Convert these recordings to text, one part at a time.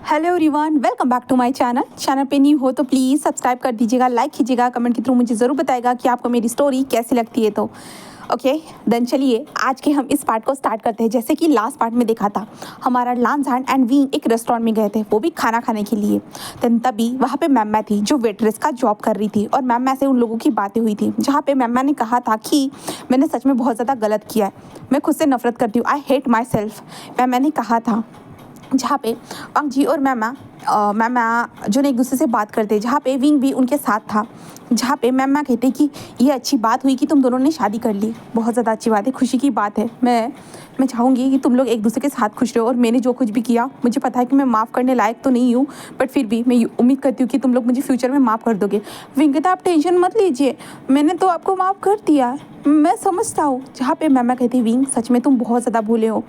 Hello everyone, welcome back to my channel पे new हो तो प्लीज़ सब्सक्राइब कर दीजिएगा, लाइक कीजिएगा, कमेंट के थ्रू मुझे ज़रूर बताएगा कि आपको मेरी स्टोरी कैसी लगती है। तो ओके देन चलिए आज के हम इस पार्ट को स्टार्ट करते हैं। जैसे कि लास्ट पार्ट में देखा था, हमारा लांझान एंड वींग एक रेस्टोरेंट में गए थे, वो भी खाना खाने के लिए। देन तभी वहाँ पे मैम्मा थी जो वेट्रेस का जॉब कर रही थी और मैम्मा से उन लोगों की बातें हुई थी, जहाँ पे मैम्मा ने कहा था कि मैंने सच में बहुत ज़्यादा गलत किया है, मैं खुद से नफरत करती हूँ, आई हेट माई सेल्फ। मैम्मा ने कहा था, जहाँ पे वांग जी और मैम्मा जो एक दूसरे से बात करते, जहाँ पे विंग भी उनके साथ था, जहाँ पे मैम्मा कहते कि ये अच्छी बात हुई कि तुम दोनों ने शादी कर ली, बहुत ज़्यादा अच्छी बात है, खुशी की बात है। मैं चाहूँगी कि तुम लोग एक दूसरे के साथ खुश रहो और मैंने जो कुछ भी किया, मुझे पता है कि मैं माफ़ करने लायक तो नहीं हूँ, बट फिर भी मैं उम्मीद करती हूँ कि तुम लोग मुझे फ्यूचर में माफ़ कर दोगे। विंग कहता आप टेंशन मत लीजिए, मैंने तो आपको माफ़ कर दिया, मैं समझता हूँ। जहाँ पे मैम्मा कहती विंग सच में तुम बहुत ज़्यादा भूले हो।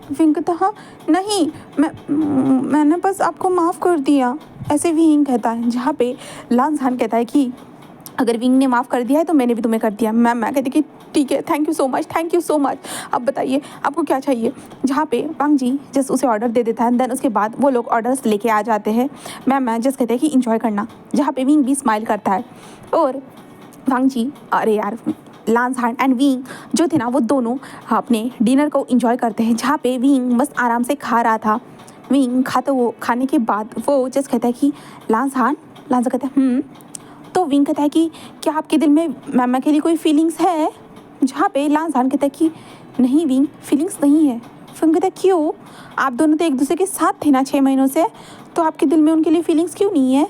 विंग कहता हाँ नहीं, मैंने बस आपको माफ़ कर दिया, ऐसे विंग कहता है। जहाँ पे लांझान कहता है कि अगर विंग ने माफ़ कर दिया है तो मैंने भी तुम्हें कर दिया। मैं कहती कि ठीक है, थैंक यू सो मच, अब बताइए आपको क्या चाहिए। जहाँ पे वांग जी जस्ट उसे ऑर्डर दे देता है, देन उसके बाद वो लोग ऑर्डर्स लेके आ जाते हैं। मैं जस्ट कहते हैं कि इंजॉय करना। जहाँ पे विंग भी स्माइल करता है और वांग जी, अरे यार, लांझान एंड विंग जो थे ना, वो दोनों अपने डिनर को एंजॉय करते हैं। जहाँ पे विंग बस आराम से खा रहा था। विंग खाने के बाद वो जस्ट कहता है कि लांझान कहता है तो विंग कहता है कि क्या आपके दिल में मैम्मा के लिए कोई फीलिंग्स है। जहाँ पे लांझान कहता है कि नहीं विंग, फीलिंग्स नहीं है। फिर कहता है क्यों, आप दोनों तो एक दूसरे के साथ थे ना 6 महीनों से, तो आपके दिल में उनके लिए फीलिंग्स क्यों नहीं है।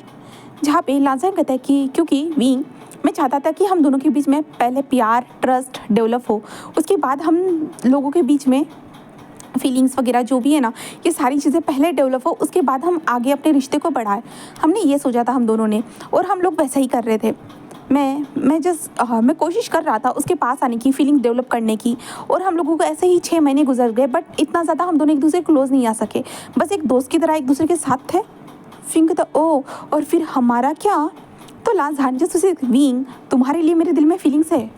जहाँ पे लांझान कहता है कि क्योंकि विंग, मैं चाहता था कि हम दोनों के बीच में पहले प्यार ट्रस्ट डेवलप हो, उसके बाद हम लोगों के बीच में फीलिंग्स वगैरह जो भी है ना, ये सारी चीज़ें पहले डेवलप हो, उसके बाद हम आगे अपने रिश्ते को बढ़ाएं। हमने ये सोचा था हम दोनों ने, और हम लोग वैसा ही कर रहे थे। मैं कोशिश कर रहा था उसके पास आने की, फीलिंग डेवलप करने की, और हम लोगों को ऐसे ही 6 महीने गुजर गए, बट इतना ज़्यादा हम दोनों एक दूसरे के क्लोज नहीं आ सके, बस एक दोस्त की तरह एक दूसरे के साथ थे। फिर तो ओ, और फिर हमारा क्या। तो लांझान जस्ट उसे विंग, तुम्हारे लिए मेरे दिल में फीलिंग्स है।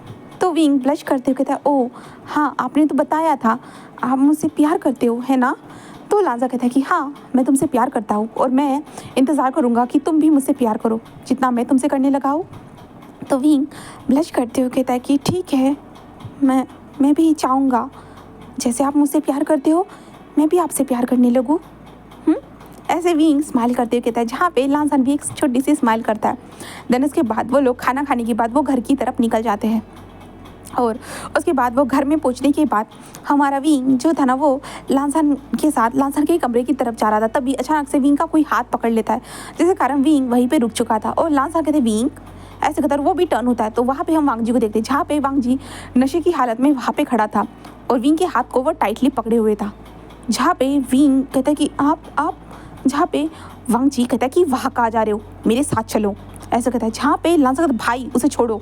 तो विंग ब्लश करते हुए कहता है ओ हाँ, आपने तो बताया था आप मुझसे प्यार करते हो, है ना। तो लांझा कहता है कि हाँ, मैं तुमसे प्यार करता हूँ और मैं इंतज़ार करूँगा कि तुम भी मुझसे प्यार करो जितना मैं तुमसे करने लगा हूँ। तो विंग ब्लश करते हुए कहता है कि ठीक है, मैं भी चाहूँगा जैसे आप मुझसे प्यार करते हो मैं भी आपसे प्यार करने लगूँ। ऐसे विंग स्माइल करते हुए कहता है। जहाँ पे लांझान भी एक छोटी सी स्माइल करता है। देन उसके बाद वो लोग खाना खाने के बाद वो घर की तरफ निकल जाते हैं, और उसके बाद वो घर में पहुंचने के बाद हमारा विंग जो था ना, वो लांझान के कमरे की तरफ जा रहा था। तभी अचानक से विंग का कोई हाथ पकड़ लेता है, जिसके कारण विंग वहीं पे रुक चुका था। और लांझान कहते विंग, ऐसे कहता वो भी टर्न होता है, तो वहाँ पे हम वांग जी को देखते हैं, जहाँ पे वांग जी नशे की हालत में वहाँ पे खड़ा था और विंग के हाथ को वो टाइटली पकड़े हुए था। जहाँ पे विंग कहता है कि आप जहाँ पे वांग जी कहता है कि वहाँ कहाँ जा रहे हो, मेरे साथ चलो, ऐसा कहता है। जहाँ पे लांझा कहता भाई उसे छोड़ो।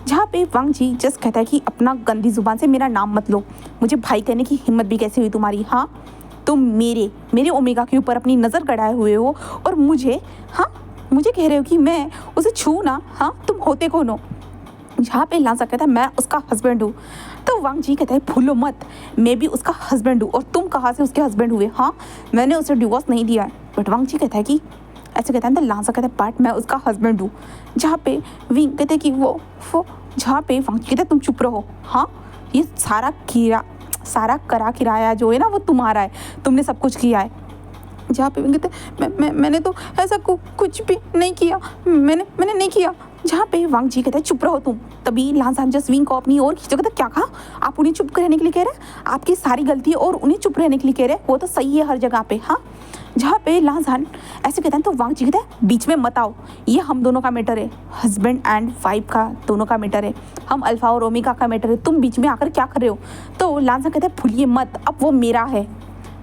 जहाँ पे वांग जी जस्ट कहता है कि अपना गंदी जुबान से मेरा नाम मत लो, मुझे भाई कहने की हिम्मत भी कैसे हुई तुम्हारी। हाँ, तुम मेरे ओमेगा के ऊपर अपनी नज़र गड़ाए हुए हो और मुझे कह रहे हो कि मैं उसे छू ना। हाँ, तुम होते कौन हो। जहाँ पे लांझा कहता है मैं उसका हस्बैंड हूँ। तो वांग जी कहता है भूलो मत, मैं भी उसका हस्बैंड हूँ, और तुम कहाँ से उसके हस्बैंड हुए। हाँ, मैंने उसे डिवोर्स नहीं दिया है। बट वांग जी कहता है कि ऐसे कहता है, तो लांझा कहता है बट मैं उसका हस्बैंड हूँ। जहाँ पे विंग कहते हैं कि वो जहाँ पे वांग जी कहता है तुम चुप रहो। हाँ, ये सारा किराया जो है ना वो तुम्हारा है, तुमने सब कुछ किया है। जहाँ पे विंग कहते मैंने तो ऐसा कुछ भी नहीं किया, मैंने नहीं किया। जहाँ पे वांग जी कहता है चुप रहो तुम। तभी लांझान जस्ट विंग को अपनी ओर खींचा, कहता क्या कहा, आप उन्हें चुप रहने के लिए कह रहे हैं, आपकी सारी गलती है और उन्हें चुप रहने के लिए कह रहे हैं, वो तो सही है हर जगह पे। हाँ, जहाँ पे लांझान ऐसे कहता है, तो वांग जी कहता है बीच में मत आओ, ये हम दोनों का मैटर है, हस्बैंड एंड वाइफ का दोनों का मैटर है, हम अल्फा और ओमेगा का मैटर है, तुम बीच में आकर क्या कर रहे हो। तो लांझा कहता है भूलिए मत, अब वो मेरा है।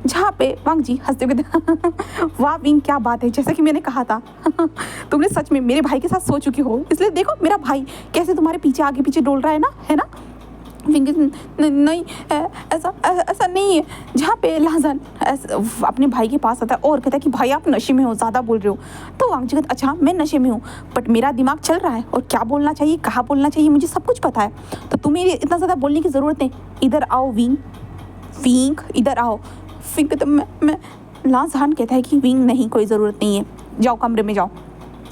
जहाँ पे वांग जी हंसते कहते वाह विंग क्या बात है, जैसा कि मैंने कहा था तुमने सच में मेरे भाई के साथ सो चुकी हो, इसलिए देखो मेरा भाई कैसे तुम्हारे पीछे आगे पीछे डोल रहा है ना, है ना। विंग नहीं, ऐसा नहीं है। जहाँ पे लांझान अपने भाई के पास आता है और कहता है कि भाई आप नशे में हो, ज़्यादा बोल रहे हो। तो वांग जी कहता अच्छा मैं नशे में हूँ, बट मेरा दिमाग चल रहा है और क्या बोलना चाहिए कहाँ बोलना चाहिए मुझे सब कुछ पता है, तो तुम्हें इतना ज़्यादा बोलने की ज़रूरत नहीं। इधर आओ विंग, इधर आओ। फिर कहता लांसहान कहता है कि विंग नहीं, कोई ज़रूरत नहीं है, जाओ कमरे में जाओ।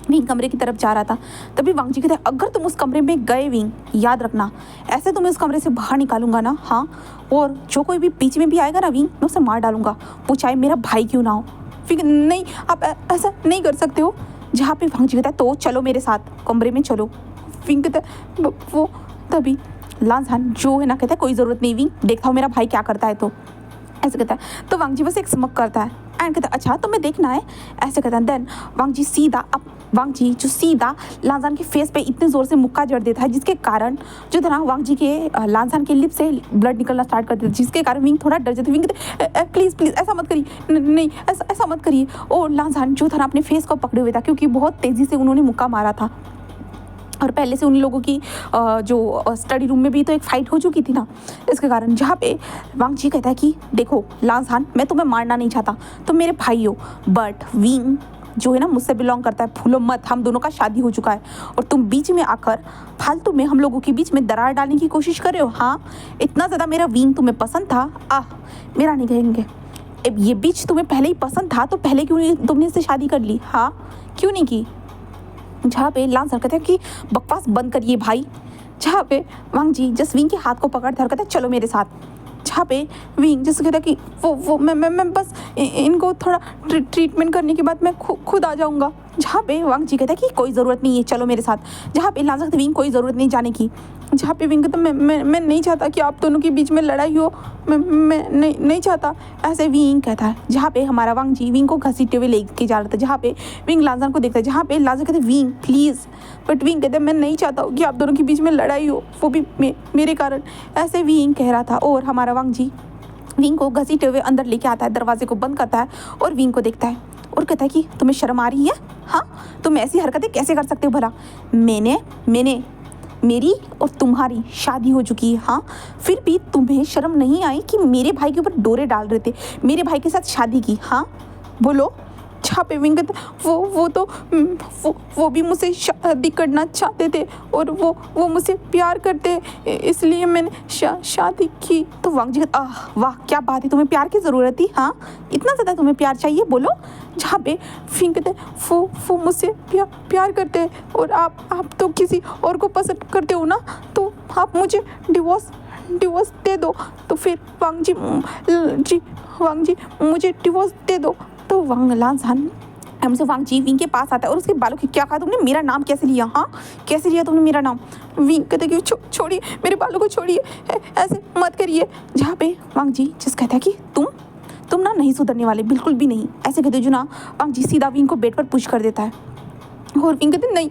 विंग कमरे की तरफ जा रहा था, तभी वांग जी कहता है अगर तुम उस कमरे में गए विंग, याद रखना ऐसे तुम्हें उस कमरे से बाहर निकालूंगा ना, हाँ, और जो कोई भी बीच में भी आएगा ना विंग, मैं उसे मार डालूंगा, वो चाहे मेरा भाई क्यों ना हो। फिर नहीं, आप ऐसा नहीं कर सकते हो। जहाँ पे वांग जी कहता है तो चलो मेरे साथ कमरे में चलो। विंग कहता है वो, तभी लांसहान जो है ना कहता है कोई ज़रूरत नहीं विंग, देखता हूँ मेरा भाई क्या करता है, तो ऐसे कहता है। तो वांग जी बस एक स्मक करता है एंड कहता है अच्छा तुम्हें देखना है, ऐसे कहता है। देन वांग जी सीधा अब वांग जी जो सीधा लांसहान के फेस पे इतने ज़ोर से मुक्का जड़ देता है, जिसके कारण जो था ना वांग जी के लांसहान के लिप से ब्लड निकलना स्टार्ट कर देता है, जिसके कारण विंग थोड़ा डर जाता है। विंग कहते प्लीज़ प्लीज़ ऐसा मत करिए, नहीं ऐसा मत करिए। और लांसहान जो था ना अपने फेस को पकड़े हुए था, क्योंकि बहुत तेज़ी से उन्होंने मुक्का मारा था, और पहले से उन लोगों की जो स्टडी रूम में भी तो एक फ़ाइट हो चुकी थी ना, इसके कारण। जहाँ पे वांग जी कहता है कि देखो लांसहान, मैं तुम्हें मारना नहीं चाहता, तुम मेरे भाई हो, बट विंग जो है ना मुझसे बिलोंग करता है, भूलो मत, हम दोनों का शादी हो चुका है, और तुम बीच में आकर फालतू में हम लोगों के बीच में दरार डालने की कोशिश कर रहे हो। हाँ, इतना ज़्यादा मेरा विंग तुम्हें पसंद था, मेरा नहीं कहेंगे, ये बीच तुम्हें पहले ही पसंद था, तो पहले क्यों नहीं तुमने इससे शादी कर ली, हाँ क्यों नहीं की। जहाँ पे लांसहान कहते हैं कि बकवास बंद करिए भाई। जहाँ पे वांग जी जस्ट विंग के हाथ को पकड़ते और कहते हैं चलो मेरे साथ। जहाँ पे विंग जैसे कहता है कि वो मैं बस इनको थोड़ा ट्रीटमेंट करने के बाद मैं खुद आ जाऊँगा। जहाँ पे वांग जी कहता है कि कोई ज़रूरत नहीं है, चलो मेरे साथ। जहाँ पे लांसहान कहते विंग कोई ज़रूरत नहीं जाने की। जहाँ पे विंग कहता मैं नहीं चाहता कि आप दोनों के बीच में लड़ाई हो, मैं नहीं चाहता, ऐसे विंग कहता है। जहाँ पे हमारा वांग जी विंग को घसीटते हुए लेके जा रहा था, जहाँ पे विंग लांसहान को देखता है, जहाँ पे लांसहान कहते विंग प्लीज़, बट विंग कहते मैं नहीं चाहता कि आप दोनों के बीच में लड़ाई हो, वो भी मेरे कारण, ऐसे विंग कह रहा था। और हमारा वांग जी विंग को घसीटते हुए अंदर लेके आता है, दरवाजे को बंद करता है और विंग को देखता है और कहता है कि तुम्हें शर्म आ रही है, हाँ तुम ऐसी हरकतें कैसे कर सकते हो भला। मैंने मेरी और तुम्हारी शादी हो चुकी है, हाँ फिर भी तुम्हें शर्म नहीं आई कि मेरे भाई के ऊपर डोरे डाल रहे थे, मेरे भाई के साथ शादी की, हाँ बोलो। जहाँ पे विंग वो भी मुझसे शादी करना चाहते थे, और वो मुझसे प्यार करते हैं, इसलिए मैंने शादी की। तो वांग जी वाह क्या बात है, तुम्हें प्यार की ज़रूरत थी, हाँ इतना ज़्यादा तुम्हें प्यार चाहिए, बोलो। जहाँ पे विंग कहते वो मुझसे प्यार करते हैं, और आप तो किसी और को पसंद करते हो ना, तो आप मुझे डिवोर्स दे दो। तो फिर वांग जी मुझे डिवोर्स दे दो। तो लांसहान हमसे वांग जी विंग के पास आता है और उसके बालों की क्या कहा तुमने, मेरा नाम कैसे लिया, हाँ कैसे लिया तुमने मेरा नाम। विंग कहते कि छोड़िए मेरे बालों को, छोड़िए ऐसे मत करिए। जहाँ पे वांग जी जिस कहता है कि तुम ना नहीं सुधरने वाले, बिल्कुल भी नहीं, ऐसे कहते जो ना वांग जी सीधा विंग को बेड पर पुश कर देता है। और विंग कहते नहीं,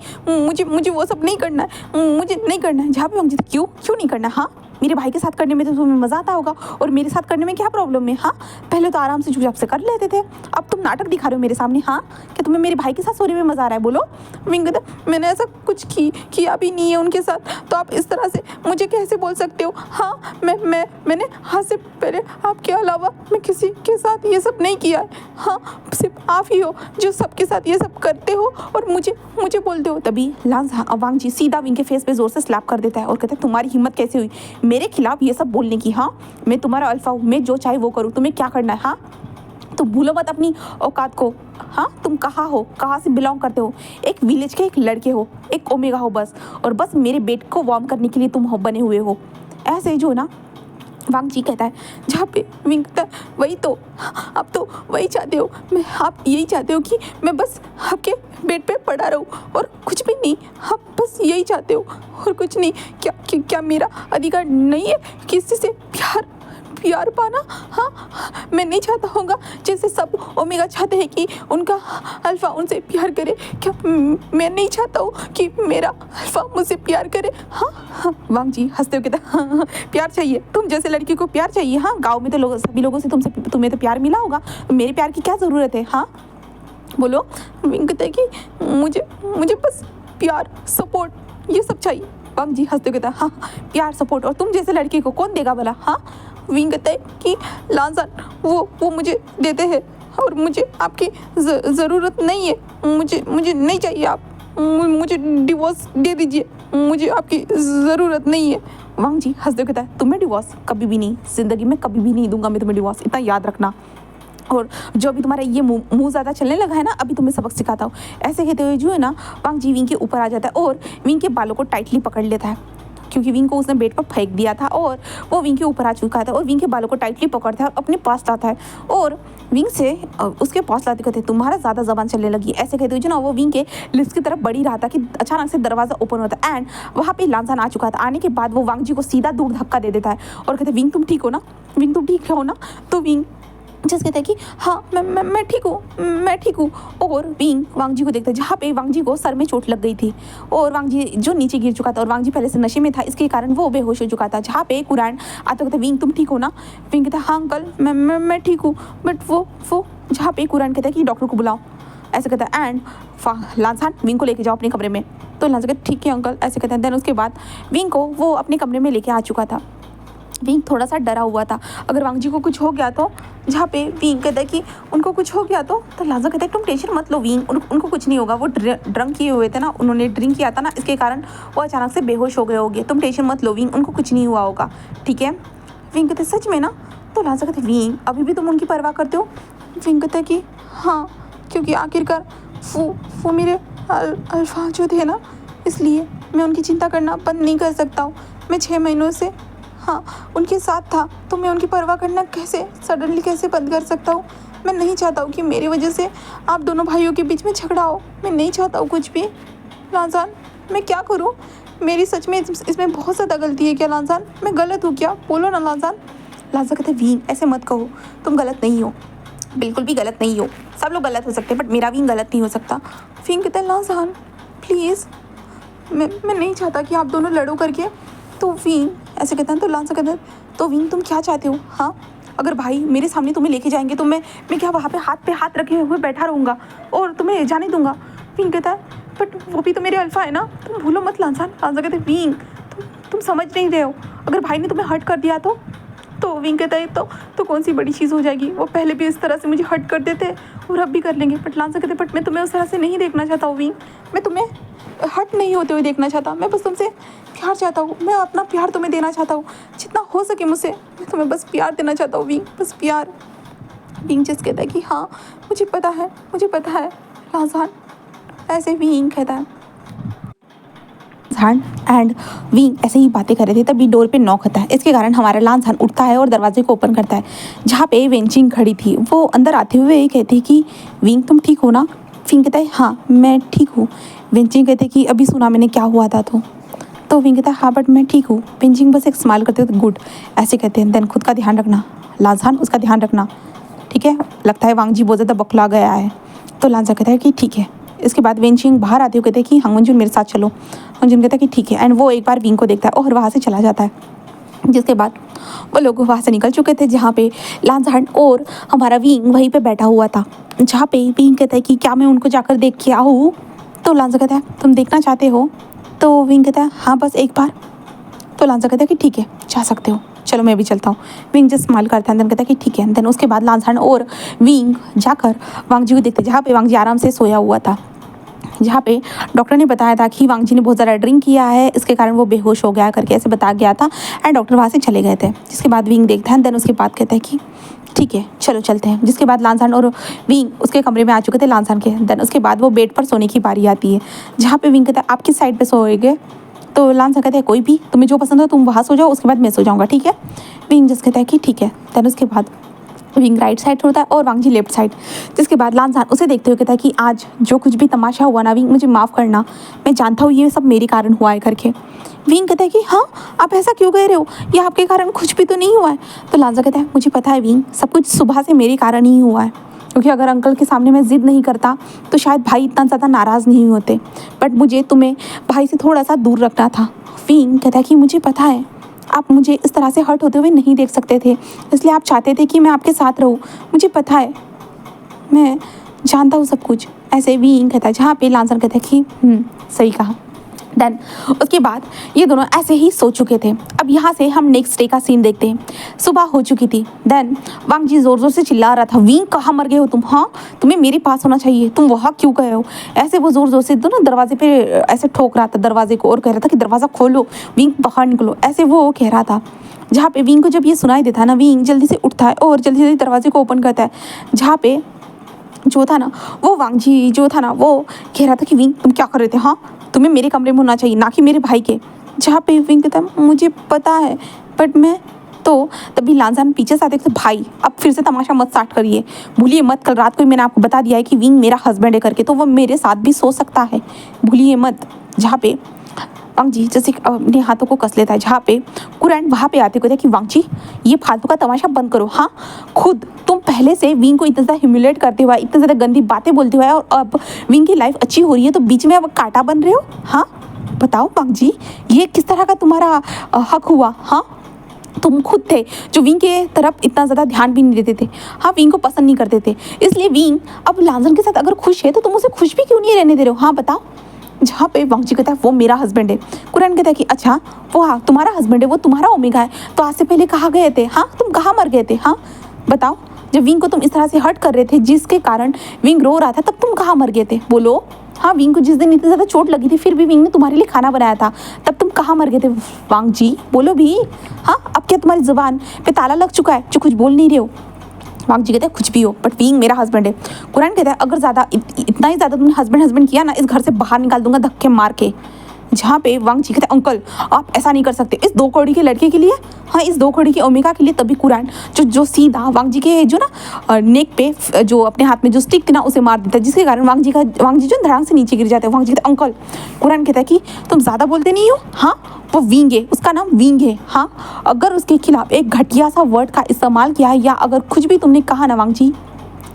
मुझे वो सब नहीं करना है, मुझे नहीं करना है। जहाँ पे वांग जी क्यों नहीं करना है, हाँ मेरे भाई के साथ करने में तो तुम्हें मज़ा आता होगा, और मेरे साथ करने में क्या प्रॉब्लम है, हाँ पहले तो आराम से चुपचाप से कर लेते थे, अब तुम नाटक दिखा रहे हो मेरे सामने, हाँ कि तुम्हें मेरे भाई के साथ सोने में मज़ा आ रहा है, बोलो। विंग कहते मैंने ऐसा कुछ किया भी नहीं है उनके साथ, तो आप इस तरह से मुझे कैसे बोल सकते हो। हाँ मैंने हाथ से पहले आपके अलावा मैं किसी के साथ ये सब नहीं किया है, हाँ सिर्फ आप ही हो जो सबके साथ ये सब करते हो और मुझे बोलते हो। तभी वांग जी सीधा विंग के फेस पे जोर से स्लैप कर देता है और कहता है तुम्हारी हिम्मत कैसे हुई मेरे खिलाफ ये सब बोलने की, हाँ मैं तुम्हारा अल्फा हूँ, मैं जो चाहे वो करूँ, तुम्हें क्या करना है, हाँ तो भूलो मत अपनी औकात को, हाँ तुम कहाँ से बिलोंग करते हो, एक विलेज के एक लड़के हो, एक ओमेगा हो बस, और बस मेरे बेट को वार्म करने के लिए तुम बने हुए हो, ऐसे जो ना वांग जी कहता है। जहाँ पे विंग कहता है वही तो, आप तो वही चाहते हो, आप यही चाहते हो कि मैं बस आपके बेड पे पड़ा रहूं और कुछ भी नहीं, आप बस यही चाहते हो और कुछ नहीं। क्या मेरा अधिकार नहीं है किसी से प्यार पाना, हाँ मैं नहीं चाहता होगा जैसे सब ओमेगा चाहते हैं कि उनका अल्फा उनसे प्यार करे, क्या मैं नहीं चाहता हूँ कि मेरा अल्फा मुझसे प्यार करे। हाँ वांग जी हंसते हुए कहता हाँ, प्यार चाहिए, तुम जैसे लड़की को प्यार चाहिए, हाँ गाँव में तो सभी लोगों से तुम्हें तो प्यार मिला होगा, मेरे प्यार की क्या ज़रूरत है, हाँ बोलो। विंग कहता है कि मुझे बस प्यार सपोर्ट ये सब चाहिए। वांग जी हंसते हुए कहता हाँ प्यार सपोर्ट और तुम जैसे लड़के को कौन देगा भला, हाँ विंग कहता है कि लांसहान वो मुझे देते हैं और मुझे आपकी ज़रूरत नहीं है, मुझे नहीं चाहिए, आप मुझे डिवोर्स दे दीजिए, मुझे आपकी ज़रूरत नहीं है। वांग जी हंसते हुए कहता है तुम्हें डिवोर्स कभी भी नहीं, ज़िंदगी में कभी भी नहीं दूंगा मैं तुम्हें डिवोर्स, इतना याद रखना। और जो अभी तुम्हारा ये मुंह ज़्यादा चलने लगा है ना, अभी तुम्हें सबक सिखाता हूँ। ऐसे कहते हुए जो है ना, वांग जी विंग के ऊपर आ जाता है और विंग के बालों को टाइटली पकड़ लेता है, क्योंकि विंग को उसने बेड पर फेंक दिया था और वो विंग के ऊपर आ चुका था। और विंग के बालों को टाइटली पकड़ता है और अपने पास लाता है और विंग से उसके पास लाते कहते तुम्हारा ज़्यादा ज़बान चलने लगी। ऐसे कहते हुए जो ना वो विंग के लिप्स की तरफ बढ़ ही रहा था कि अचानक से दरवाज़ा ओपन होता है एंड वहाँ पे लांसान आ चुका था। आने के बाद वो वांग जी को सीधा दूर धक्का दे देता है और कहते विंग तुम ठीक हो ना, विंग तुम ठीक हो ना। तो विंग जस्ट कहता है कि हाँ मैं ठीक हूँ, मैं ठीक हूँ। और विंग वांग जी को देखता है जहाँ पे वांग जी को सर में चोट लग गई थी और वांग जी जो नीचे गिर चुका था और वांग जी पहले से नशे में था, इसके कारण वो बेहोश हो चुका था। जहाँ पे कुरान आता कहता विंग तुम ठीक हो ना। विंग कहता हाँ अंकल मैं ठीक हूँ। बट वो जहाँ पे कुरान कहता है कि डॉक्टर को बुलाओ, ऐसे कहता है एंड लांसान विंग को लेके जाओ अपने कमरे में। तो लांसान कहता ठीक है अंकल, ऐसे कहते हैं। देन उसके बाद विंग को वो अपने कमरे में लेके आ चुका था। विंग थोड़ा सा डरा हुआ था अगर वांग जी को कुछ हो गया तो। जहाँ पे विंग कहता है कि उनको कुछ हो गया तो लांसान कहता है तुम टेंशन मत लो विंग, उनको कुछ नहीं होगा। वो ड्रंक किए हुए थे ना, उन्होंने ड्रिंक किया था ना, इसके कारण वो अचानक से बेहोश हो गए होंगे। तुम टेंशन मत लो विंग, उनको कुछ नहीं हुआ होगा, ठीक है। विंग कहते सच में ना। तो लांसान कहते विंग अभी भी तुम उनकी परवाह करते हो। विंग कहता है कि हाँ, क्योंकि आखिरकार वो मेरे अल्फा जो थे ना, इसलिए मैं उनकी चिंता करना बंद नहीं कर सकता हूँ। मैं 6 महीनों से हाँ उनके साथ था, तो मैं उनकी परवाह करना सडनली कैसे बंद कर सकता हूँ। मैं नहीं चाहता हूँ कि मेरी वजह से आप दोनों भाइयों के बीच में झगड़ा हो। मैं नहीं चाहता हूँ कुछ भी। लांसान मैं क्या करूँ, मेरी सच में इसमें बहुत ज़्यादा गलती है क्या लांसान? मैं गलत हूँ क्या? बोलो ना लांसान। लांसान कहते विंग ऐसे मत कहो, तुम गलत नहीं हो, बिल्कुल भी गलत नहीं हो। सब लोग गलत हो सकते हैं बट मेरा विंग गलत नहीं हो सकता। विंग कहते लांसान प्लीज़, मैं नहीं चाहता कि आप दोनों लड़ो करके। तो विंग ऐसे कहता है। तो लांसान कहता है तो विंग तुम क्या चाहते हो? हाँ, अगर भाई मेरे सामने तुम्हें लेके जाएंगे तो मैं क्या वहाँ पे हाथ रखे हुए बैठा रहूँगा और तुम्हें जाने दूंगा? विंग कहता है बट वो भी तो मेरे अल्फा है ना, तुम भूलो मत लांसान। लांसान कहते विंग तुम समझ नहीं रहे हो, अगर भाई ने तुम्हें हर्ट कर दिया तो विंग कहता है तो कौन सी बड़ी चीज़ हो जाएगी, वो पहले भी इस तरह से मुझे हर्ट कर देते और अब भी कर लेंगे। बट लांसान कहते बट मैं तुम्हें उस तरह से नहीं देखना चाहता हूँ विंग, मैं तुम्हें हर्ट नहीं होते हुए देखना चाहता, मैं बस तुमसे प्यार चाहता हूँ। मैं अपना प्यार तुम्हें देना चाहता हूँ, जितना हो सके मुझसे मैं तुम्हें बस प्यार देना चाहता हूँ विंग, बस प्यार। विंग जस्ट कहता है कि हाँ मुझे पता है लांसान, ऐसे विंग कहता है। लांसान एंड विंग ऐसे ही बातें कर रहे थे तभी डोर पे नॉक होता है। इसके कारण हमारा लांसान उठता है और दरवाजे को ओपन करता है। जहाँ पे वेंचिंग खड़ी थी वो अंदर आते हुए कहती कि विंग तुम ठीक हो ना? विंग कहता है हाँ मैं ठीक हूँ। वेंचिंग कहते कि अभी सुना मैंने क्या हुआ था तो विंग कहता है हाँ बट मैं ठीक हूँ। वेंचिंग बस एक स्माइल करते हो गुड ऐसे कहते हैं। देन खुद का ध्यान रखना लांसान, उसका ध्यान रखना, ठीक है। लगता है वांग जी बहुत ज़्यादा बौखला गया है। तो लांसान कहता है कि ठीक है। इसके बाद वेंचिंग बाहर आते हुए कहते हैं कि हंगमंजुन मेरे साथ चलो। हंगमंजुन कहता है कि ठीक है एंड वो एक बार विंग को देखता है और वहाँ से चला जाता है। जिसके बाद वो लोग वहाँ से निकल चुके थे जहाँ पे लांसान और हमारा विंग वहीं पे बैठा हुआ था। जहाँ पे विंग कहता है कि क्या मैं उनको जाकर देख के आऊँ? तो लांसान कहता है तुम देखना चाहते हो? तो विंग कहता है हाँ बस एक बार। तो लांसान कहता है कि ठीक है जा सकते हो, चलो मैं भी चलता हूँ। विंग जस्ट स्माइल करता है देन कहता है कि ठीक है। देन उसके बाद लांसान और विंग जाकर वांग जी को देखते जहाँ पे वांग जी आराम से सोया हुआ था। जहाँ पे डॉक्टर ने बताया था कि वांग जी ने बहुत ज़्यादा ड्रिंक किया है, इसके कारण वो बेहोश हो गया करके ऐसे बताया गया था एंड डॉक्टर वहाँ से चले गए थे। जिसके बाद विंग देखता है देन उसके बाद कहता है कि ठीक है चलो चलते हैं। जिसके बाद लांसान और विंग उसके कमरे में आ चुके थे लांसान के। देन उसके बाद वो बेड पर सोने की बारी आती है जहाँ पे विंग कहता है आप किस साइड पे सोएंगे? तो लांसान कहते हैं कोई भी, तुम्हें जो पसंद हो तुम वहाँ सो जाओ, उसके बाद मैं सो जाऊँगा, ठीक है। विंग जस्ट कहता है कि ठीक है। देन उसके बाद विंग राइट साइड होता है और वांग जी लेफ्ट साइड। जिसके बाद लांसान उसे देखते हुए कहता है कि आज जो कुछ भी तमाशा हुआ ना विंग, मुझे माफ़ करना, मैं जानता हूँ ये सब मेरे कारण हुआ है करके। विंग कहता है कि हाँ आप ऐसा क्यों कह रहे हो, ये आपके कारण कुछ भी तो नहीं हुआ है। तो लांसान कहता है मुझे पता है विंग, सब कुछ सुबह से मेरे कारण ही हुआ है, क्योंकि अगर अंकल के सामने मैं ज़िद नहीं करता तो शायद भाई इतना ज़्यादा नाराज़ नहीं होते, बट मुझे तुम्हें भाई से थोड़ा सा दूर रखना था। विंग कहता है कि मुझे पता है आप मुझे इस तरह से हर्ट होते हुए नहीं देख सकते थे, इसलिए आप चाहते थे कि मैं आपके साथ रहूँ, मुझे पता है, मैं जानता हूँ सब कुछ। ऐसे विंग कहता है जहाँ पे लांसान कहता है कि सही कहा। देन उसके बाद ये दोनों ऐसे ही सो चुके थे। अब यहाँ से हम नेक्स्ट डे का सीन देखते हैं। सुबह हो चुकी थी। देन वांग जी ज़ोर ज़ोर से चिल्ला रहा था, विंग कहाँ मर गए हो तुम? हाँ, तुम्हें मेरे पास होना चाहिए, तुम वहाँ क्यों गए हो? ऐसे वो ज़ोर ज़ोर से दोनों दरवाजे पे ऐसे ठोक रहा था दरवाजे को और कह रहा था कि दरवाज़ा खोलो, विंग बाहर निकलो, ऐसे वो कह रहा था। जहाँ पे विंग को जब ये सुनाई देता है ना, विंग जल्दी से उठता है और जल्दी जल्दी दरवाजे को ओपन करता है। जहाँ पे जो था ना वो वांग जी जो था ना वो कह रहा था कि विंग तुम क्या कर रहे थे? हाँ, तुम्हें मेरे कमरे में होना चाहिए ना कि मेरे भाई के। जहाँ पे विंग कहता है मुझे पता है बट मैं तो तभी लांजान पीछे से आते थे, भाई अब फिर से तमाशा मत स्टार्ट करिए, भूलिए मत, कल रात को ही मैंने आपको बता दिया है कि विंग मेरा हस्बैंड है करके, तो वो मेरे साथ भी सो सकता है, भूलिए मत। जहाँ पे वांग जी जैसे अपने हाथों को कस लेता है। जहाँ पे कुरैन वहाँ पे आते कहते कि वांग जी ये फालतू का तमाशा बंद करो। हाँ, खुद तुम पहले से विंग को इतना ज़्यादा ह्यूमिलेट करते हुए, इतनी ज़्यादा गंदी बातें बोलते हुए और अब विंग की लाइफ अच्छी हो रही है तो बीच में अब कांटा बन रहे हो? हाँ बताओ वांग जी, ये किस तरह का तुम्हारा हक हुआ? हाँ, तुम खुद थे जो विंग के तरफ इतना ज़्यादा ध्यान भी नहीं देते थे। हाँ, विंग को पसंद नहीं करते थे, इसलिए विंग अब लांजन के साथ अगर खुश है तो तुम उसे खुश भी क्यों नहीं रहने दे रहे हो? हाँ बताओ। जहाँ पे वांग जी कहता है वो मेरा हस्बैंड है। कुरैन कहता है कि अच्छा वो, हाँ तुम्हारा हस्बैंड है, वो तुम्हारा ओमेगा है, तो आज से पहले कहाँ गए थे? हाँ, तुम कहाँ मर गए थे? हाँ बताओ, जब विंग को तुम इस तरह से हर्ट कर रहे थे जिसके कारण विंग रो रहा था, तब तुम कहाँ मर गए थे? बोलो। हाँ, विंग को जिस दिन इतनी ज़्यादा चोट लगी थी फिर भी विंग ने तुम्हारे लिए खाना बनाया था, तब तुम कहाँ मर गए थे? वांग जी बोलो भी। हाँ, अब क्या तुम्हारी ज़ुबान पे ताला लग चुका है जो कुछ बोल नहीं रहे हो? वांग जी कहते हैं कुछ भी हो बट विंग मेरा हस्बैंड है। कुरैन कहता है अगर ज़्यादा इतना ही ज़्यादा तुमने हस्बैंड हस्बैंड किया ना, इस घर से बाहर निकाल दूंगा धक्के मार के। जहाँ पे वांग जी कहते हैं अंकल आप ऐसा नहीं कर सकते इस 2 कौड़ी के लड़के के लिए, हाँ इस 2 कौड़ी के ओमेगा के लिए। तभी कुरैन जो सीधा वांग जी के जो ना नेक पे जो अपने हाथ में जो स्टिक थी ना उसे मार देता है, जिसके कारण वांग जी जो धड़ाम से नीचे गिर जाते हैं। वांग जी कहते अंकल, कुरैन कहता है कि तुम ज़्यादा बोलते नहीं हो। हाँ, वो विंग है, उसका नाम विंग है। हाँ, अगर उसके खिलाफ एक घटिया सा वर्ड का इस्तेमाल किया है या अगर कुछ भी तुमने कहा ना वांग जी,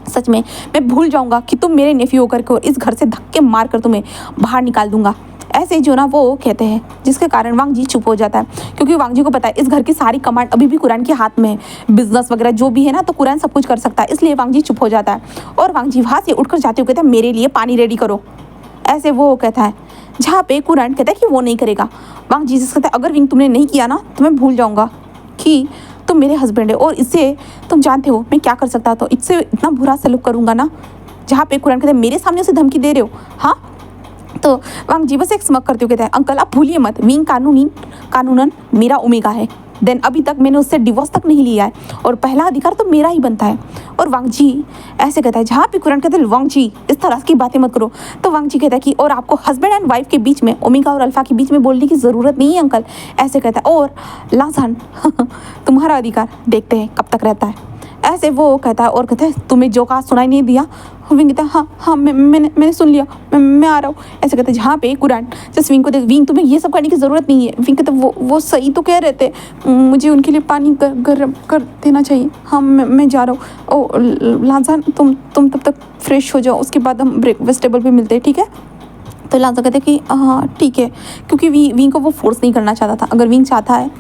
सच में मैं भूल जाऊंगा कि तुम मेरे नेफ्यू होकर के और इस घर से धक्के मार कर तुम्हें बाहर निकाल दूंगा। ऐसे जो ना वो कहते हैं, जिसके कारण वांग जी चुप हो जाता है, क्योंकि वांग जी को पता है इस घर की सारी कमांड अभी भी कुरैन के हाथ में है, बिजनेस वगैरह जो भी है ना, तो कुरैन सब कुछ कर सकता है, इसलिए वांग जी चुप हो जाता है। और वांग जी वहाँ से उठकर जाते हुए कहता है मेरे लिए पानी रेडी करो, ऐसे वो कहता है। जहाँ पे कुरैन कहता है कि वो नहीं करेगा। वांग जी कहता है अगर विंग तुमने नहीं किया ना तो मैं भूल जाऊँगा कि तुम मेरे हस्बैंड है, और इससे तुम जानते हो मैं क्या कर सकता, तो इससे इतना बुरा सलूक करूँगा ना। जहाँ पे कुरैन कहता है मेरे सामने उसे धमकी दे रहे हो? हाँ, तो वांग जी बस एक स्मक करते हुए कहता है अंकल आप भूलिए मत, विंग कानूनन मेरा ओमेगा है। देन अभी तक मैंने उससे डिवोर्स तक नहीं लिया है और पहला अधिकार तो मेरा ही बनता है। और वांग जी ऐसे कहता है, जहाँ पे कुरैन कहता है वांग जी इस तरह की बातें मत करो, तो वांग जी कहता है कि और आपको हस्बैंड एंड वाइफ के बीच में, ओमेगा और अल्फा के बीच में बोलने की ज़रूरत नहीं है अंकल, ऐसे कहता है। और लाजान तुम्हारा अधिकार देखते हैं कब तक रहता है, ऐसे वो कहता है। और कहता है तुम्हें जो कहा सुनाई नहीं दिया? विंग कहता है हाँ मैंने सुन लिया, मैं आ रहा हूँ, ऐसे कहते हैं। जहाँ पे कुरैन जस्ट विंग को देख, विंग तुम्हें ये सब करने की ज़रूरत नहीं है। विंग कहता है वो सही तो कह रहे थे, मुझे उनके लिए पानी गर्म कर देना चाहिए। हाँ मैं जा रहा हूँ। ओ लांजान तुम तब तक फ्रेश हो जाओ, उसके बाद हम ब्रेकफास्ट टेबल पर मिलते हैं, ठीक है? तो लांजा कहते हैं कि हाँ ठीक है, क्योंकि विंग को वो फोर्स नहीं करना चाहता था। अगर विंग चाहता है,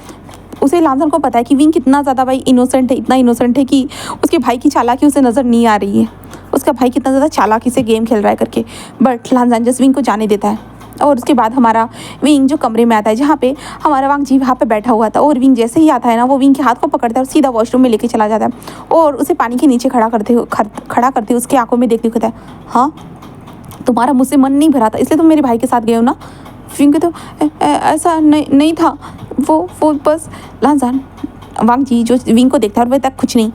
उसे लांजन को पता है कि विंग कितना ज़्यादा भाई इनोसेंट है, इतना इनोसेंट है कि उसके भाई की चालाकी उसे नज़र नहीं आ रही है, उसका भाई कितना ज़्यादा चालाकी से गेम खेल रहा है करके। बट लांजन जस्ट विंग को जाने देता है। और उसके बाद हमारा विंग जो कमरे में आता है, जहाँ पे हमारा वांग जी वहाँ पे बैठा हुआ था, और विंग जैसे ही आता है ना, वो विंग के हाथ को पकड़ता है और सीधा वॉशरूम में लेके चला जाता है और उसे पानी के नीचे खड़ा करते उसके आंखों में देखते कहता है हाँ तुम्हारा मुझसे मन नहीं भरा था इसलिए तुम मेरे भाई के साथ गए हो ना? विंग तो ऐसा नहीं था, वो बस लांजान वांग जी जो विंग को देखता है और वह तक कुछ नहीं,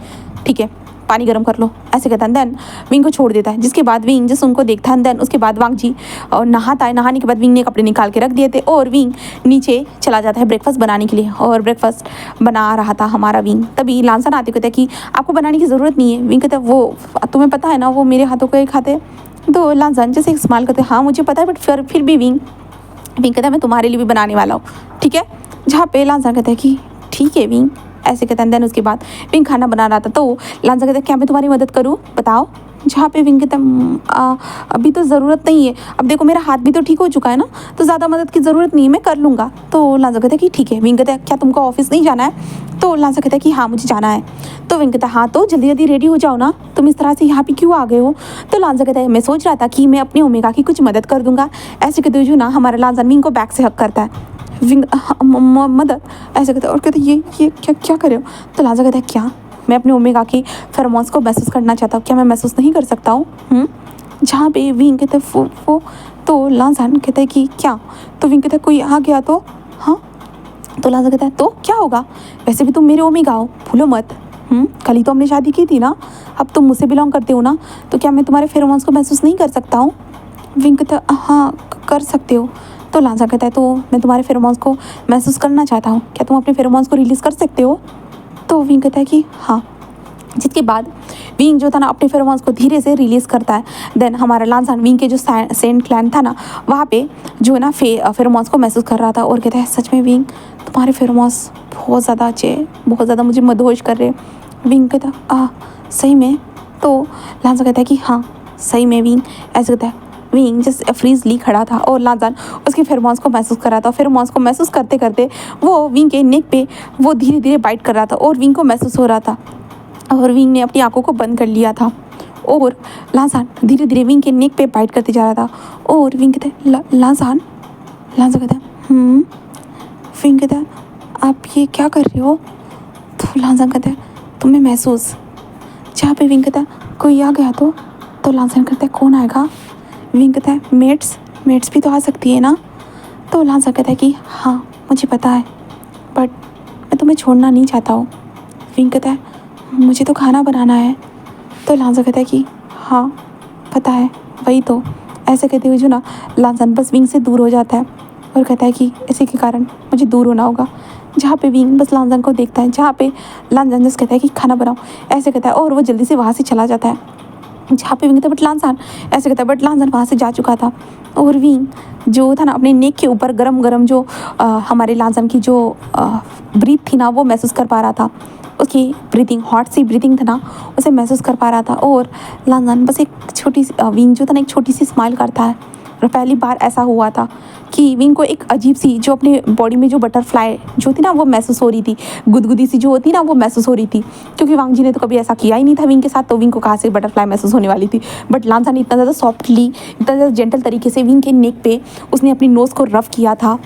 ठीक है पानी गर्म कर लो, ऐसे कहता है। देन विंग को छोड़ देता है, जिसके बाद विंग जैसे उनको देखता है। देन उसके बाद वांग जी और नहाता है, नहाने के बाद विंग ने कपड़े निकाल के रख दिए थे और विंग नीचे चला जाता है ब्रेकफास्ट बनाने के लिए। और ब्रेकफास्ट बना रहा था हमारा विंग, तभी लांसन आते कहता है कि आपको बनाने की ज़रूरत नहीं है। विंग कहता है वो तुम्हें पता है ना वो मेरे हाथों को ही खाते। तो लांसन जैसे एक स्माइल करते हाँ मुझे पता है, बट फिर भी विंग कहता है मैं तुम्हारे लिए भी बनाने वाला हूँ, ठीक है? जहाँ पे लांसन कहता है कि ठीक है विंग, ऐसे कहता है। देन उसके बाद विंग खाना बना रहा था, तो लांसन कहता है क्या मैं तुम्हारी मदद करूँ बताओ? जहाँ पे विंग कहता है अभी तो ज़रूरत नहीं है, अब देखो मेरा हाथ भी तो ठीक हो चुका है ना, तो ज़्यादा मदद की ज़रूरत नहीं है, मैं कर लूँगा। तो लांजा कहता है कि ठीक है। विंग कहता है क्या तुमको ऑफिस नहीं जाना है? तो लांजा कहता है कि हाँ मुझे जाना है। तो विंग कहता है हाँ तो जल्दी जल्दी रेडी हो जाओ ना, तुम इस तरह से यहाँ पे क्यों आ गए हो? तो लांजा कहता है मैं सोच रहा था कि मैं अपनी ओमेगा की कुछ मदद कर दूंगा। ऐसे कहते हुए जो ना हमारा लांजा विंग को बैक से हक करता है। विंग मदद ऐसे कहते हैं और कहते ये क्या क्या कर रहे हो? तो लांजा कहता है क्या मैं अपने ओमेगा की फेरोमोन्स को महसूस करना चाहता हूँ, क्या मैं महसूस नहीं कर सकता हूँ? जहाँ पे विंग कहते हैं वो तो लांजान कहता है कि क्या? तो विंग कहता है कोई आ गया तो? हाँ। तो लांजा कहता है तो क्या होगा, वैसे भी तुम मेरे ओमेगा हो, भूलो मत। कल ही तो हमने शादी की थी ना, अब तुम मुझसे बिलोंग करते हो ना, तो क्या मैं तुम्हारे फेरोमोन्स को महसूस नहीं कर सकता हूँ? विंग कहता है हाँ कर सकते हो। तो लांजा कहता है तो मैं तुम्हारे फेरोमोन्स को महसूस करना चाहता हूँ, क्या तुम अपने फेरोमोन्स को रिलीज़ कर सकते हो? तो विंग कहता है कि हाँ। जिसके बाद विंग जो था ना अपने फेरोमोन्स को धीरे से रिलीज़ करता है। देन हमारा लांजान विंग के जो सेंट क्लैन था ना वहाँ पे जो है ना फेरोमोन्स को महसूस कर रहा था और कहता है सच में विंग तुम्हारे फेरोमोन्स बहुत ज़्यादा अच्छे, बहुत ज़्यादा मुझे मदहोश कर रहे। विंग कहता सही में? तो लांजा कहता है कि हाँ सही में विंग। ऐसे कहता है विंग जस्ट फ्रीजली खड़ा था और लांजान उसके फेरोमोन्स को महसूस कर रहा था। फेरोमोन्स को महसूस करते करते वो विंग के नेक पे वो धीरे धीरे बाइट कर रहा था और विंग को महसूस हो रहा था और विंग ने अपनी आंखों को बंद कर लिया था और लांजान धीरे धीरे विंग के नेक पे बाइट करते जा रहा था। और विंग कहता है लांजान। लांजा कहता है विंग कहता है आप ये क्या कर रहे हो? तो लांजान कहता है तुम्हें महसूस। जहाँ पे विंग कहता है कोई आ गया तो लांजान कहता है कौन आएगा? विंग कहता है मेट्स भी तो आ सकती है ना। तो लांजा कहता है कि हाँ मुझे पता है बट मैं तुम्हें छोड़ना नहीं चाहता हूँ। विंग कहता है मुझे तो खाना बनाना है। तो लांजा कहता है कि हाँ पता है वही तो। ऐसे कहते हुए जो ना लांजान बस विंग से दूर हो जाता है और कहता है कि इसी के कारण मुझे दूर होना होगा। जहाँ पे विंग बस लांजान को देखता है, जहाँ पे लांजान जस्ट कहता है कि खाना बनाओ ऐसे कहता है और वो जल्दी से वहाँ से चला जाता है। जहाँ पे विंग था बट लांजान ऐसे कहता है बट लांजान वहाँ से जा चुका था और विंग जो था ना अपने नेक के ऊपर गरम गरम जो हमारे लांजान की जो ब्रीथ थी ना वो महसूस कर पा रहा था। उसकी ब्रीथिंग हॉट सी ब्रीथिंग था ना उसे महसूस कर पा रहा था और लांजान बस एक छोटी सी विंग जो था ना एक छोटी सी स्माइल करता है। और पहली बार ऐसा हुआ था कि विंग को एक अजीब सी जो अपने बॉडी में जो बटरफ्लाई जो थी ना वो महसूस हो रही थी, गुदगुदी सी जो होती ना वो महसूस हो रही थी, क्योंकि वांग जी ने तो कभी ऐसा किया ही नहीं था विंग के साथ, तो विंग को कहाँ से बटरफ्लाई महसूस होने वाली थी। बट लांजा ने इतना ज़्यादा सॉफ्टली इतना ज़्यादा जेंटल तरीके से विंग के नेक पे उसने अपनी नोज़ को रफ किया था,